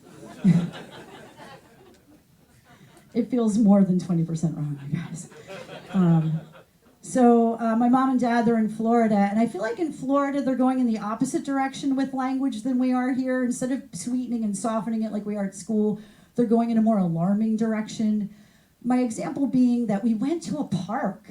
It feels more than 20% wrong, you guys. My mom and dad, they're in Florida, and I feel like in Florida they're going in the opposite direction with language than we are here. Instead of sweetening and softening it like we are at school, they're going in a more alarming direction. My example being that we went to a park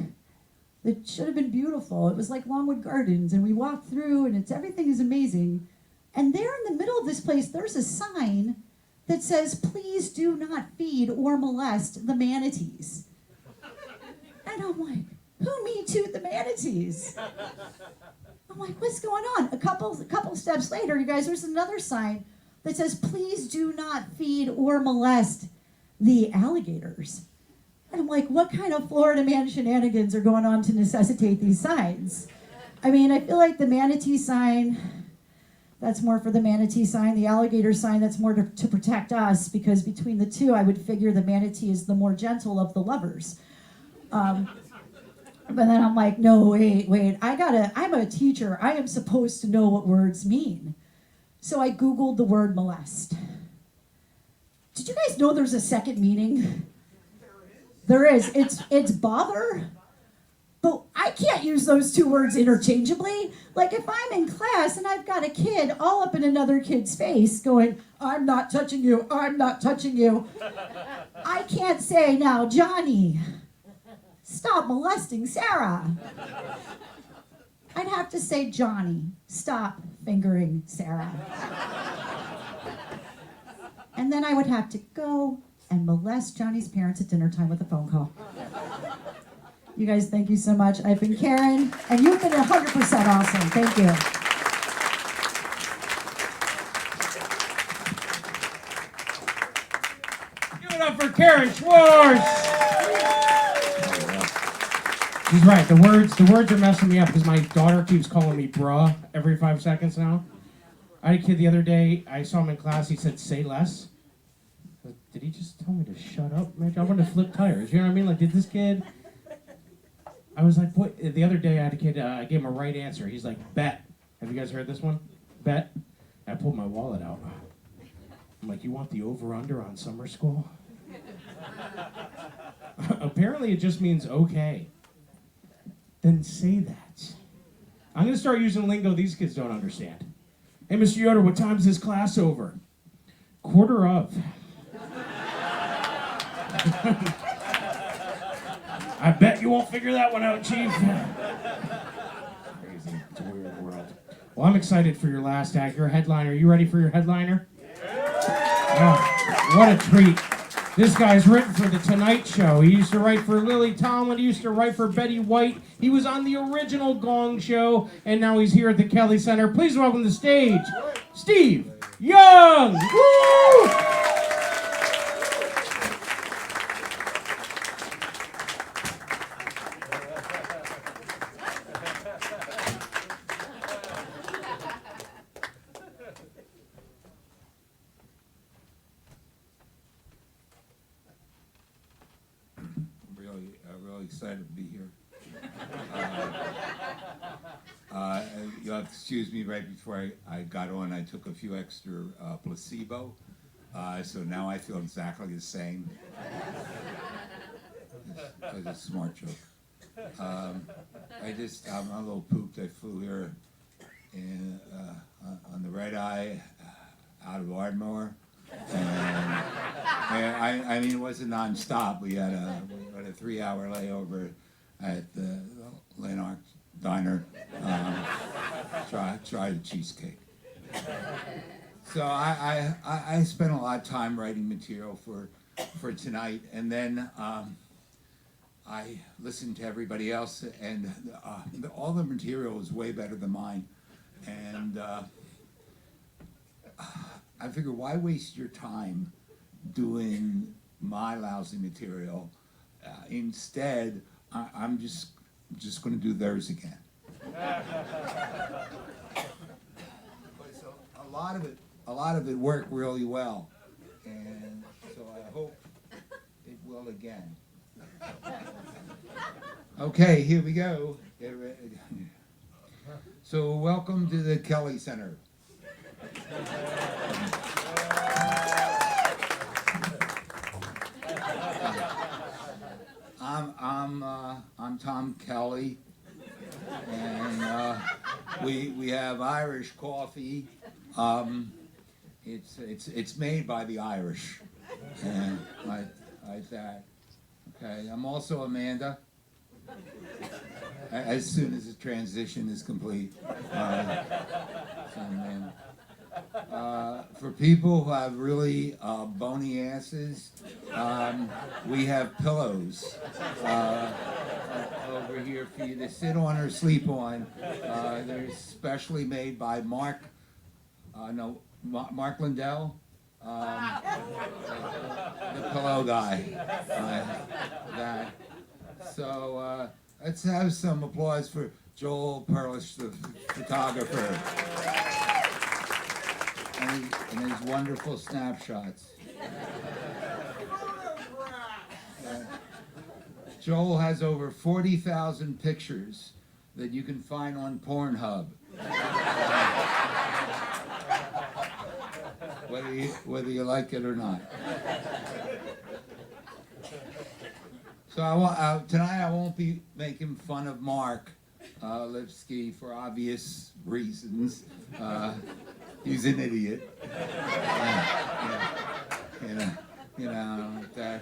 that should have been beautiful. It was like Longwood Gardens, and we walked through, and everything is amazing. And there in the middle of this place, there's a sign that says, "Please do not feed or molest the manatees." And I'm like, who Me Too'd the manatees? I'm like, what's going on? A couple steps later, you guys, there's another sign that says, please do not feed or molest the alligators. And I'm like, what kind of Florida man shenanigans are going on to necessitate these signs? I mean, I feel like the manatee sign, that's more for the manatee sign. The alligator sign, that's more to protect us, because between the two, I would figure the manatee is the more gentle of the lovers. But then I'm like, no, wait, I'm a teacher. I am supposed to know what words mean. So I Googled the word molest. Did you guys know there's a second meaning? There is. It's bother. But I can't use those two words interchangeably. Like if I'm in class and I've got a kid all up in another kid's face going, I'm not touching you, I'm not touching you. I can't say, now, Johnny, stop molesting Sarah. I'd have to say, Johnny, stop fingering Sarah. And then I would have to go and molest Johnny's parents at dinner time with a phone call. You guys, thank you so much. I've been Karen, and you've been 100% awesome. Thank you. Give it up for Karen Schwarz. She's right. The words are messing me up because my daughter keeps calling me bruh every 5 seconds now. I had a kid the other day. I saw him in class. He said, "Say less." Did he just tell me to shut up? Man, I want to flip tires. You know what I mean? Like, did this kid? I was like, what? The other day I had a kid. I gave him a right answer. He's like, "Bet." Have you guys heard this one? Bet. I pulled my wallet out. I'm like, "You want the over/under on summer school?" Apparently, it just means okay. Then say that. I'm gonna start using lingo these kids don't understand. Hey, Mr. Yoder, what time's this class over? 1:15. I bet you won't figure that one out, Chief. Crazy. It's a weird world. Well, I'm excited for your last act. Your headliner. You ready for your headliner? Oh, what a treat. This guy's written for The Tonight Show. He used to write for Lilly Tomlin. He used to write for Betty White. He was on the original Gong Show, and now he's here at the Kelly Center. Please welcome to the stage, Steve Young. Woo! Really excited to be here. You'll have to excuse me, right before I got on, I took a few extra placebo, so now I feel exactly the same. It's a smart joke. I'm a little pooped. I flew here on the red eye out of Ardmore. And I mean, it wasn't nonstop. We had a 3-hour layover at the Lanark Diner. Tried a cheesecake. So I spent a lot of time writing material for tonight, and then I listened to everybody else, and all the material was way better than mine, and I figured, why waste your time doing my lousy material? Instead, I'm just going to do theirs again. So a lot of it worked really well, and so I hope it will again. Okay, here we go. So welcome to the Kelly Center. I'm Tom Kelly, and we have Irish coffee. It's made by the Irish, and like that. Okay, I'm also Amanda. As soon as the transition is complete, so Amanda. For people who have really bony asses, we have pillows over here. here for you to sit on or sleep on. They're specially made by Mark Lindell, the pillow guy. So let's have some applause for Joel Perlish, the photographer, and his wonderful snapshots. Joel has over 40,000 pictures that you can find on Pornhub. Whether you like it or not. So tonight I won't be making fun of Mark Lipsky for obvious reasons. He's an idiot. That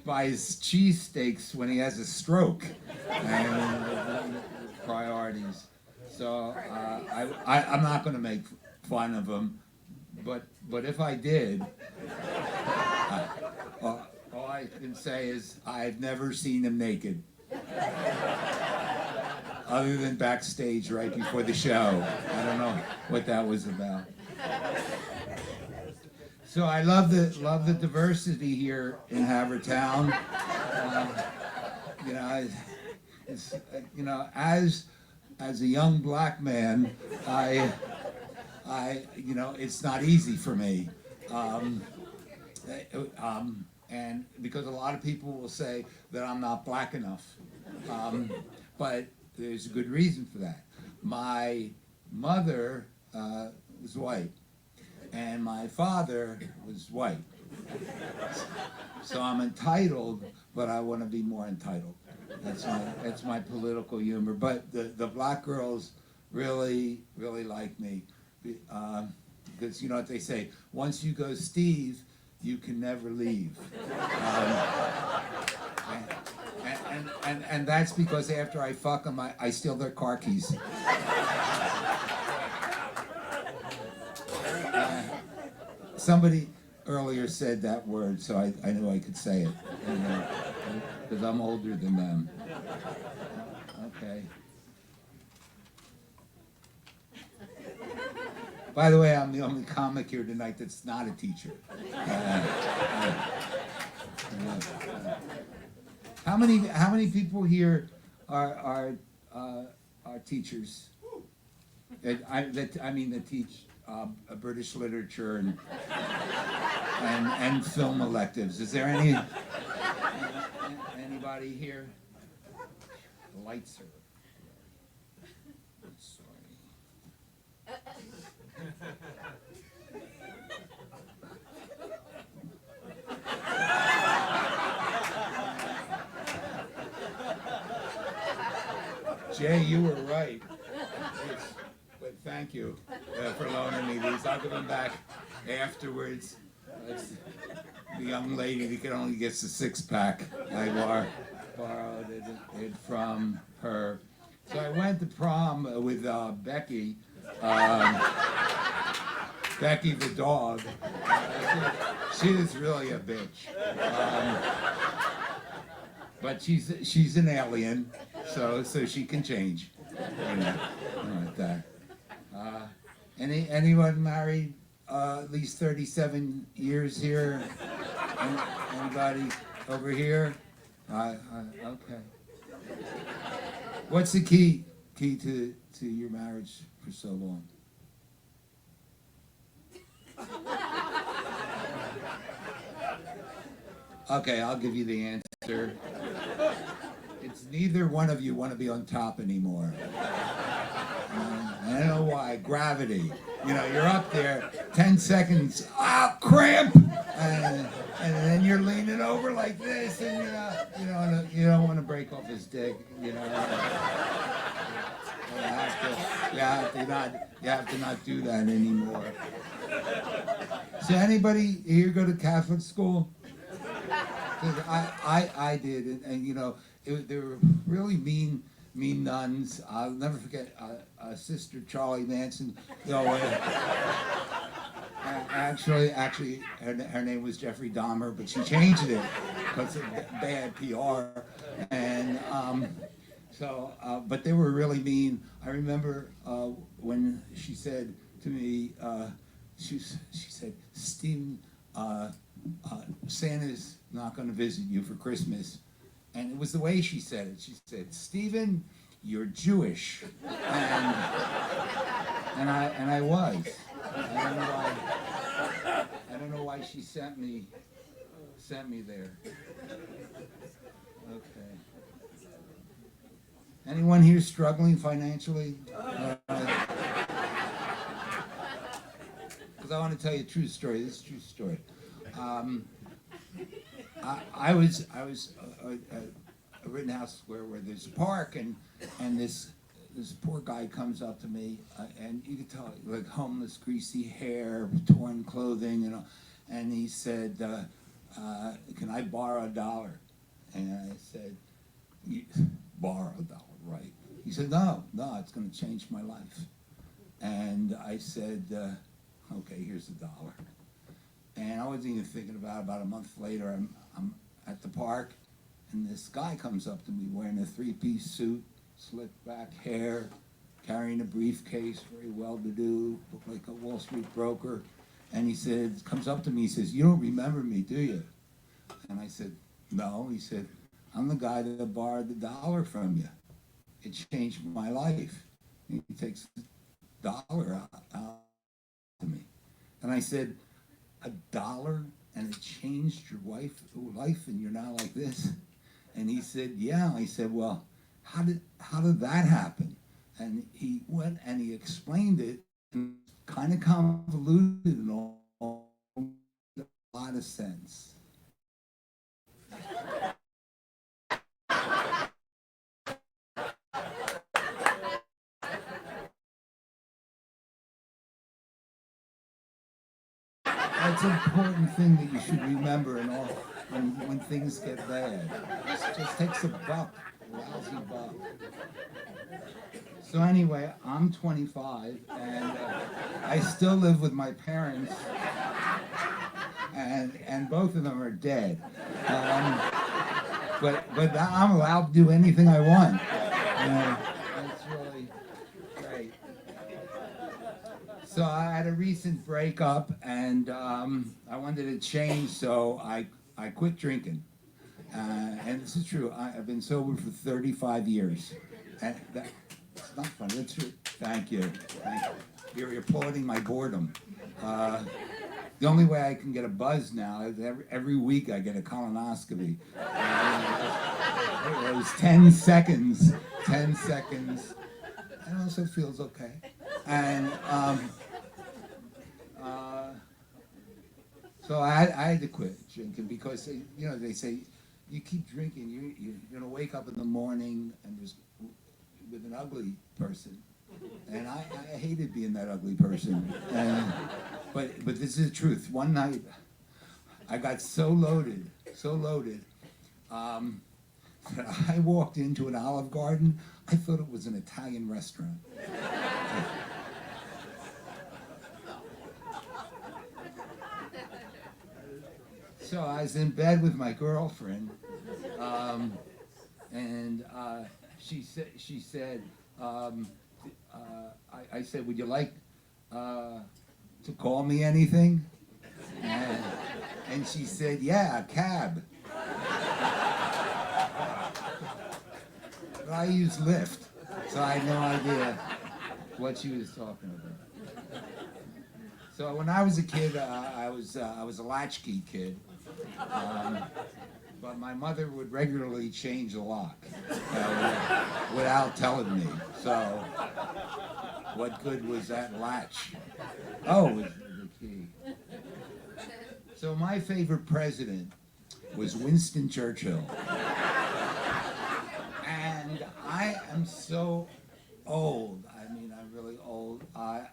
buys cheesesteaks when he has a stroke and priorities. So I'm not going to make fun of him, but if I did, all I can say is I've never seen him naked, other than backstage right before the show. I don't know what that was about. So I love the diversity here in Havertown. As a young black man, it's not easy for me, and because a lot of people will say that I'm not black enough, but there's a good reason for that. My mother was white, and my father was white. So I'm entitled, but I want to be more entitled. That's my political humor. But the black girls really like me, because you know what they say: once you go Steve, you can never leave. And that's because after I fuck them, I steal their car keys. Somebody earlier said that word, so I knew I could say it, because I'm older than them. Okay. By the way, I'm the only comic here tonight that's not a teacher. How many people here are teachers? That teach British literature and film electives. Is there anybody here? The lights are. Sorry. Jay, you were right. But thank you for loaning me these. I'll give them back afterwards. It's the young lady that can only get the 6-pack. I borrowed it from her. So I went to prom with Becky. Becky the dog. She is really a bitch. But she's an alien, so she can change. Like that. Anyone married at least 37 years here? Anybody over here? Okay. What's the key to your marriage for so long? Okay, I'll give you the answer. It's neither one of you want to be on top anymore. I don't know why. Gravity. You're up there, 10 seconds, cramp! And then you're leaning over like this, and you don't want to break off his dick. You have to not do that anymore. So anybody here go to Catholic school? I did, and they were really mean nuns. I'll never forget Sister Charlie Manson. Actually, her name was Jeffrey Dahmer, but she changed it because of bad PR. And So, but they were really mean. I remember when she said to me, she said, Stephen, Santa's not going to visit you for Christmas. And it was the way she said it. She said, Stephen, you're Jewish. And I was. I don't know why she sent me there. Okay. Anyone here struggling financially? Because I want to tell you a true story. This is a true story. I was a Rittenhouse Square where there's a park, and this poor guy comes up to me, and you could tell, like, homeless, greasy hair, torn clothing, you know, and he said, can I borrow $1? And I said, borrow $1, right? He said, no, it's going to change my life. And I said, okay, here's $1. And I wasn't even thinking about a month later, I'm at the park, and this guy comes up to me wearing a 3-piece suit, slicked back hair, carrying a briefcase, very well-to-do, looked like a Wall Street broker. And he said, comes up to me, he says, you don't remember me, do you? And I said, no. He said, I'm the guy that borrowed $1 from you. It changed my life. And he takes $1 out to me. And I said, $1 and it changed your life and you're now like this? And he said, yeah. I said, well, how did that happen? And he went and he explained it, and kind of convoluted and all a lot of sense. That's an important thing that you should remember in all when things get bad. It just takes a buck, a lousy buck. So anyway, I'm 25, and I still live with my parents, and both of them are dead. But I'm allowed to do anything I want. It's really great. So I had a recent breakup, and I wanted to change, so I quit drinking. And this is true. I've been sober for 35 years. And it's not funny. That's true. Thank you. You're applauding my boredom. The only way I can get a buzz now is every week I get a colonoscopy. It was 10 seconds. 10 seconds. It also feels okay. And so I had to quit drinking because they say you keep drinking, you're gonna wake up in the morning and just with an ugly person, and I hated being that ugly person. But this is the truth. One night I got so loaded, that I walked into an Olive Garden. I thought it was an Italian restaurant. So I was in bed with my girlfriend, and she said, I said, would you like to call me anything? And she said, yeah, a cab. But I use Lyft, so I had no idea what she was talking about. So when I was a kid, I was a latchkey kid. But my mother would regularly change the lock without telling me. So what good was that latch? Oh, it was the key. So my favorite president was Winston Churchill. And I am so old. I mean, I'm really old. I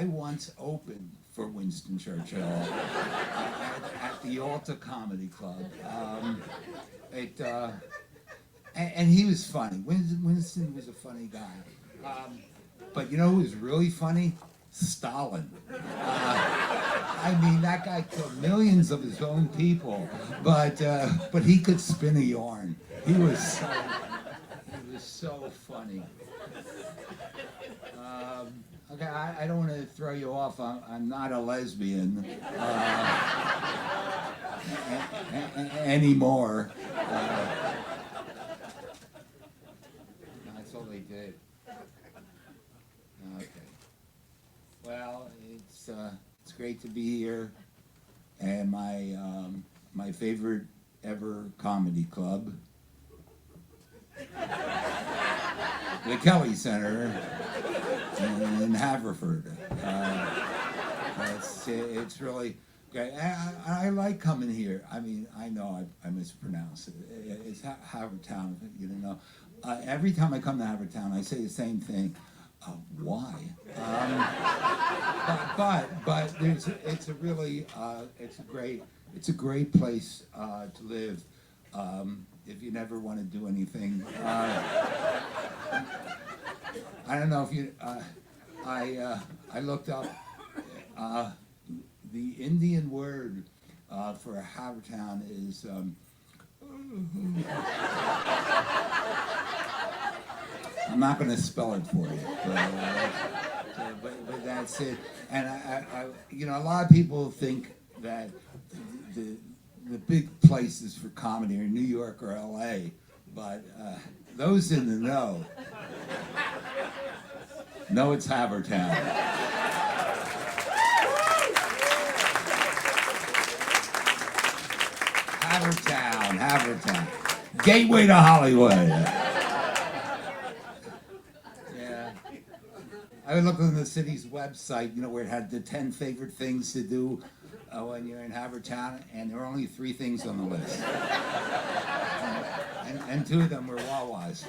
once opened for Winston Churchill at the Alta Comedy Club. And he was funny. Winston was a funny guy. But you know who was really funny? Stalin. I mean, that guy killed millions of his own people, but he could spin a yarn. He was so funny. Okay, I don't want to throw you off. I'm not a lesbian anymore. That's all they did. Okay. Well, it's great to be here, and my favorite ever comedy club, the Kelly Center in Haverford. It's really great. I like coming here. I mean, I know I mispronounce it. It's Havertown, you know. Every time I come to Havertown, I say the same thing. Why? But it's a really it's a great place to live if you never want to do anything. I don't know if you. I looked up the Indian word for Havertown is. I'm not going to spell it for you, but that's it. And I, you know, a lot of people think that the big places for comedy are New York or L.A., but those in the know it's Havertown. Havertown. Gateway to Hollywood. I looked on the city's website, you know, where it had the 10 favorite things to do when you're in Havertown, and there were only 3 things on the list. And 2 of them were Wawas.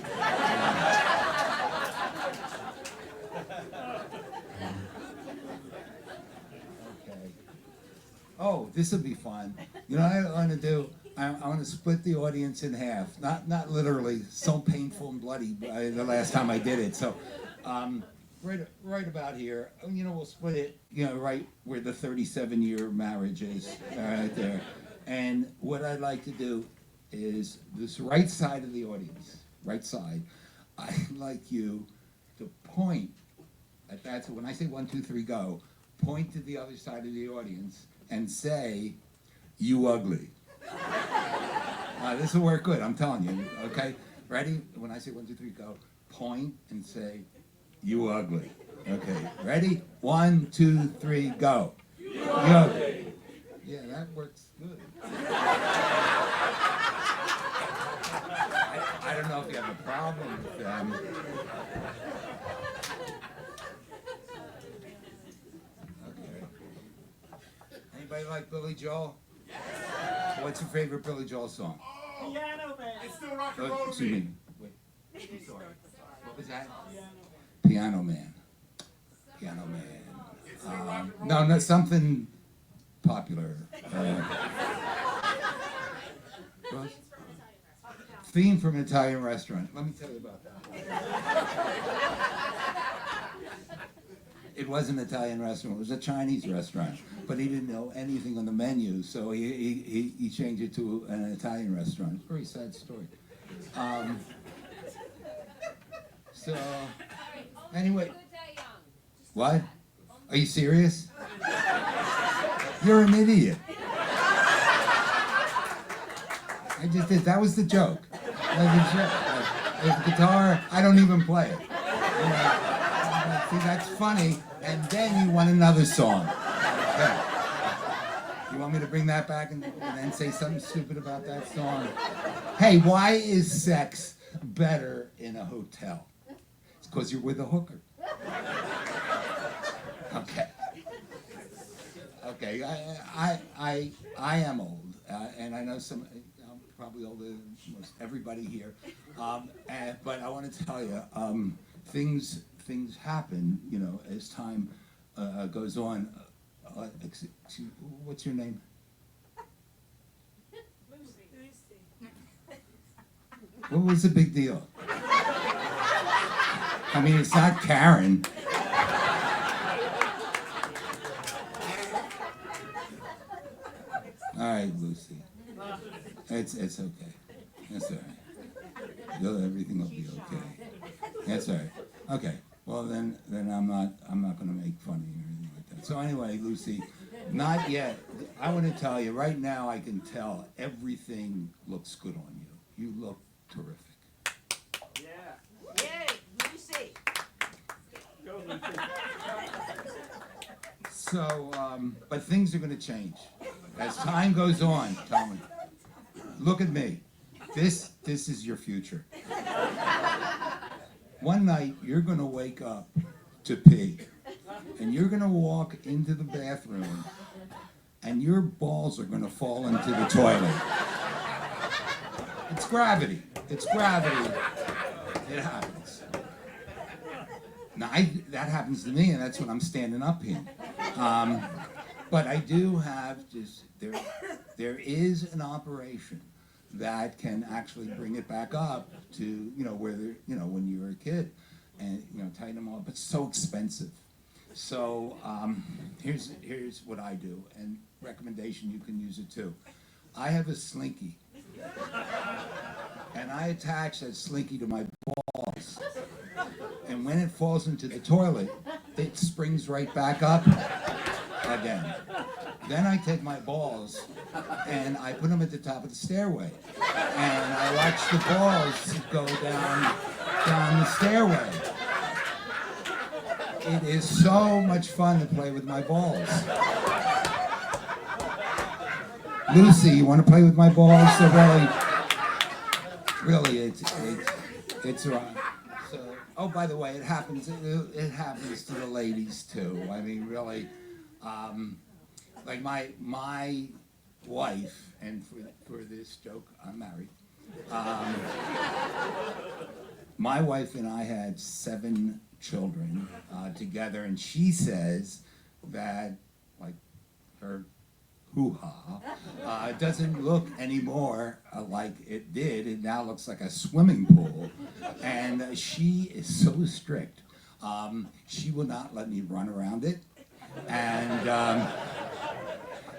Okay. Oh, this will be fun. You know what I want to do? I want to split the audience in half. Not literally, so painful and bloody the last time I did it. So, right about here, you know, we'll split it, you know, right where the 37-year marriage is, right there. And what I'd like to do is this right side of the audience, right side, I'd like you to point at that. So when I say 1, 2, 3, go, point to the other side of the audience and say, "You ugly." This will work good, I'm telling you, okay? Ready? When I say 1, 2, 3, go, point and say, "You ugly." Okay, ready? 1, 2, 3, go. You ugly. Yeah, that works good. I don't know if you have a problem with them. Okay. Anybody like Billy Joel? Yes. What's your favorite Billy Joel song? Piano Man. It's still rock and roll to Excuse me. me. Wait. Sorry. What was that? Piano Man. Piano Man. No, something popular. Theme from an Italian restaurant. Let me tell you about that. It was an Italian restaurant. It was a Chinese restaurant, but he didn't know anything on the menu, so he changed it to an Italian restaurant. It's a very sad story. So, anyway. What? Are you serious? You're an idiot. I just did. That was the joke. The guitar, I don't even play it. See, that's funny. And then you want another song. Okay. You want me to bring that back and then say something stupid about that song? Hey, why is sex better in a hotel? It's because you're with a hooker. Okay. Okay. I am old, and I know some. I'm probably older than most everybody here. But I want to tell you, things happen. You know, as time goes on. What's your name? What was the big deal? I mean, it's not Karen. All right, Lucy. It's okay. That's all right. Everything will be okay. That's all right. Okay. Well, then I'm not going to make fun of you or anything like that. So anyway, Lucy, not yet. I want to tell you right now. I can tell everything looks good on you. You look terrific. Yeah. Yay, Lucy. Go, Lucy. So, but things are going to change as time goes on. Tell me. Look at me. This is your future. One night you're going to wake up to pee, and you're going to walk into the bathroom, and your balls are going to fall into the toilet. It's gravity. It's gravity. It happens. Now, that happens to me, and that's when I'm standing up here. But I do have just, there is an operation that can actually bring it back up to, where, when you were a kid, and, tighten them all up. It's so expensive. So here's what I do, and recommendation, you can use it too. I have a slinky, and I attach that slinky to my balls. And when it falls into the toilet, it springs right back up again. Then I take my balls and I put them at the top of the stairway. And I watch the balls go down the stairway. It is so much fun to play with my balls. Lucy, you want to play with my balls? So really, it's right. So, oh, by the way, it happens to the ladies too. I mean, really, like my wife, and for this joke, I'm married. My wife and I had 7 children together, and she says that, like, her hoo-ha doesn't look anymore like it did. It now looks like a swimming pool, and she is so strict. She will not let me run around it,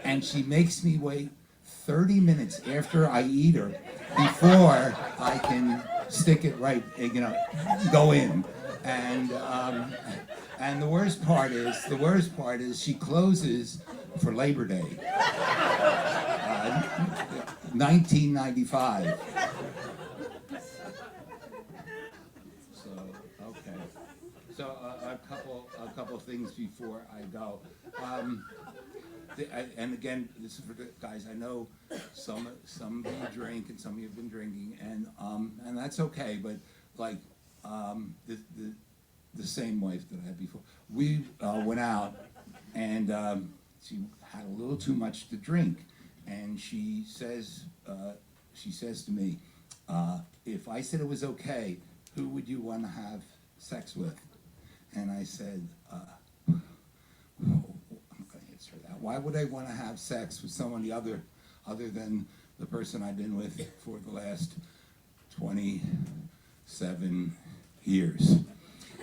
and she makes me wait 30 minutes after I eat her before I can stick it right, go in. And the worst part is she closes for Labor Day, 1995. So okay. So a couple things before I go. And again, this is for the guys. I know some of you drink and some of you have been drinking, and that's okay. But like the same wife that I had before, we went out, and she had a little too much to drink, and she says to me, if I said it was okay, who would you want to have sex with? And I said, I'm going to answer that. Why would I want to have sex with someone other than the person I've been with for the last 27 years?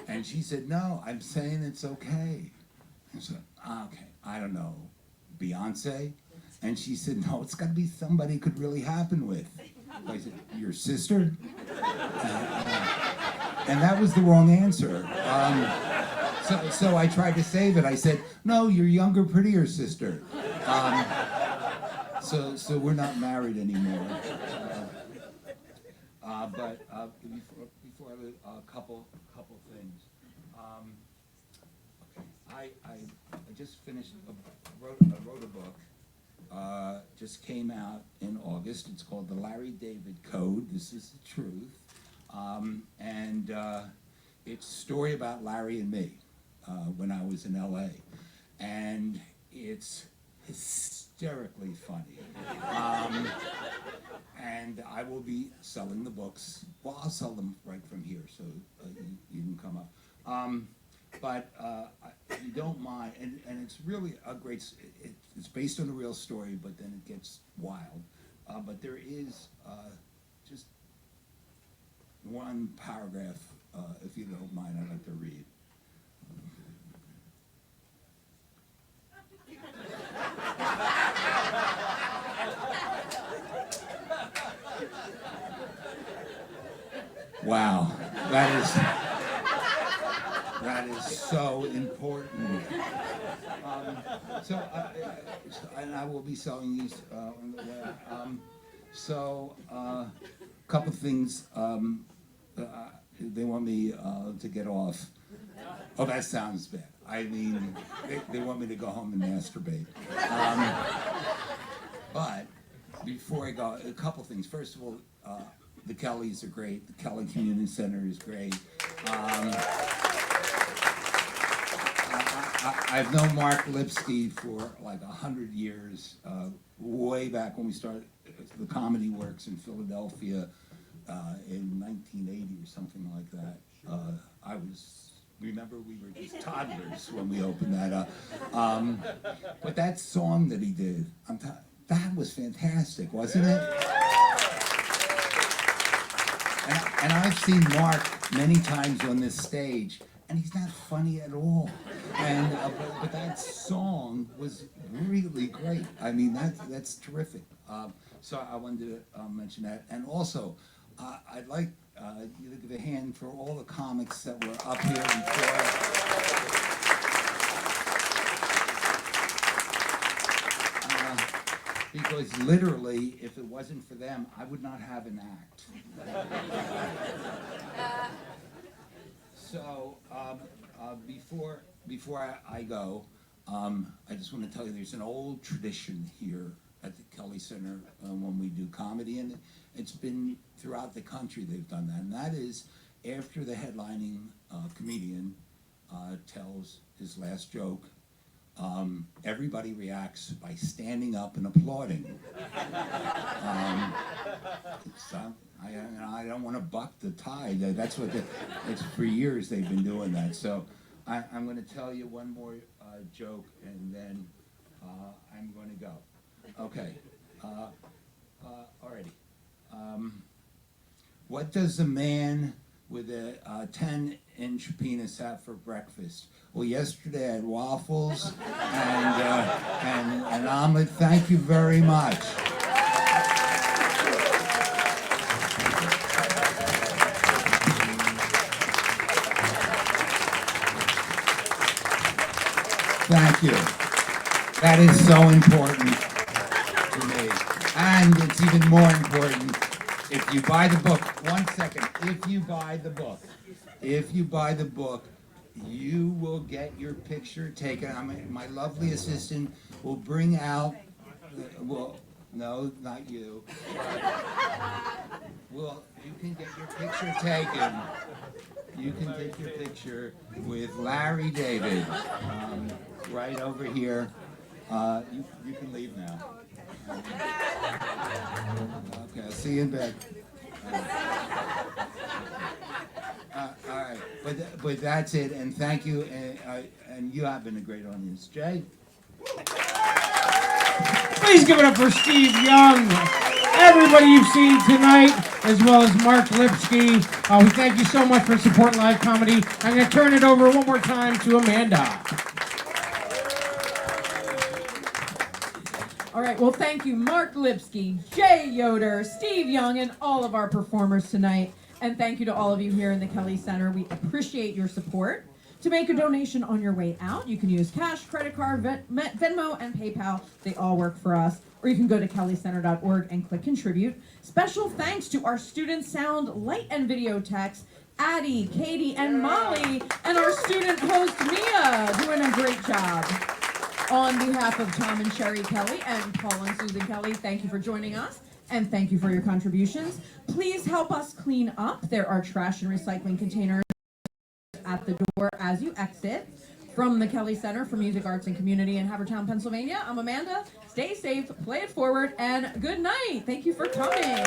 And she said, no, I'm saying it's okay. I said, okay, I don't know, Beyonce? And she said, no, it's got to be somebody it could really happen with. I said, your sister? And that was the wrong answer. So I tried to save it. I said, no, your younger, prettier sister. So we're not married anymore. But before a couple things. Okay, I just finished. Wrote a book. Just came out in August. It's called The Larry David Code. This is the truth. And it's a story about Larry and me when I was in LA. And it's hysterically funny. And I will be selling the books. Well, I'll sell them right from here, so you can come up. But if you don't mind, and it's really a great, it's based on a real story, but then it gets wild. But there is just one paragraph, if you don't mind, I'd like to read. Wow, that is so important. And I will be selling these on the way. Couple things they want me to get off. Oh, that sounds bad. I mean, they want me to go home and masturbate. But before I go, a couple things. First of all, the Kellys are great. The Kelly Community Center is great. I've known Mark Lipsky for like 100 years, way back when we started the Comedy Works in Philadelphia in 1980 or something like that. Remember we were just toddlers when we opened that up. But that song that he did, that was fantastic, wasn't it? And I've seen Mark many times on this stage, and he's not funny at all. And but that song was really great. I mean, that's terrific. So I wanted to mention that. And also, I'd like you to give a hand for all the comics that were up here before. Because literally, if it wasn't for them, I would not have an act. So before I go, I just want to tell you there's an old tradition here at the Kelly Center when we do comedy, and it's been throughout the country they've done that, and that is after the headlining comedian tells his last joke, everybody reacts by standing up and applauding. I don't want to buck the tide. That's what it's for years they've been doing that. So I'm going to tell you one more joke, and then I'm going to go. Okay. Alrighty. What does a man with a 10-inch penis have for breakfast? Well, yesterday I had waffles and an omelet. Thank you very much. Thank you. That is so important to me. And it's even more important if you buy the book. 1 second. If you buy the book, you will get your picture taken. My lovely assistant will bring out, no, not you. Well, you can get your picture taken. You can take your picture with Larry David right over here. You can leave now. Okay, I'll see you in bed. All right, but that's it, and thank you, and you have been a great audience. Jay? Please give it up for Steve Young. Everybody you've seen tonight, as well as Mark Lipsky. We thank you so much for supporting live comedy. I'm going to turn it over one more time to Amanda. All right, well, thank you, Mark Lipsky, Jaye, Yoder, Steve Young, and all of our performers tonight. And thank you to all of you here in the Kelly Center. We appreciate your support. To make a donation on your way out, you can use cash, credit card, Venmo, and PayPal. They all work for us. Or you can go to kellycenter.org and click contribute. Special thanks to our student sound, light, and video techs, Addie, Katie, and Molly, and our student host, Mia, doing a great job. On behalf of Tom and Sherry Kelly and Paul and Susan Kelly, thank you for joining us, and thank you for your contributions. Please help us clean up. There are trash and recycling containers at the door as you exit. From the Kelly Center for Music, Arts, and Community in Havertown, Pennsylvania, I'm Amanda. Stay safe, play it forward, and good night. Thank you for coming.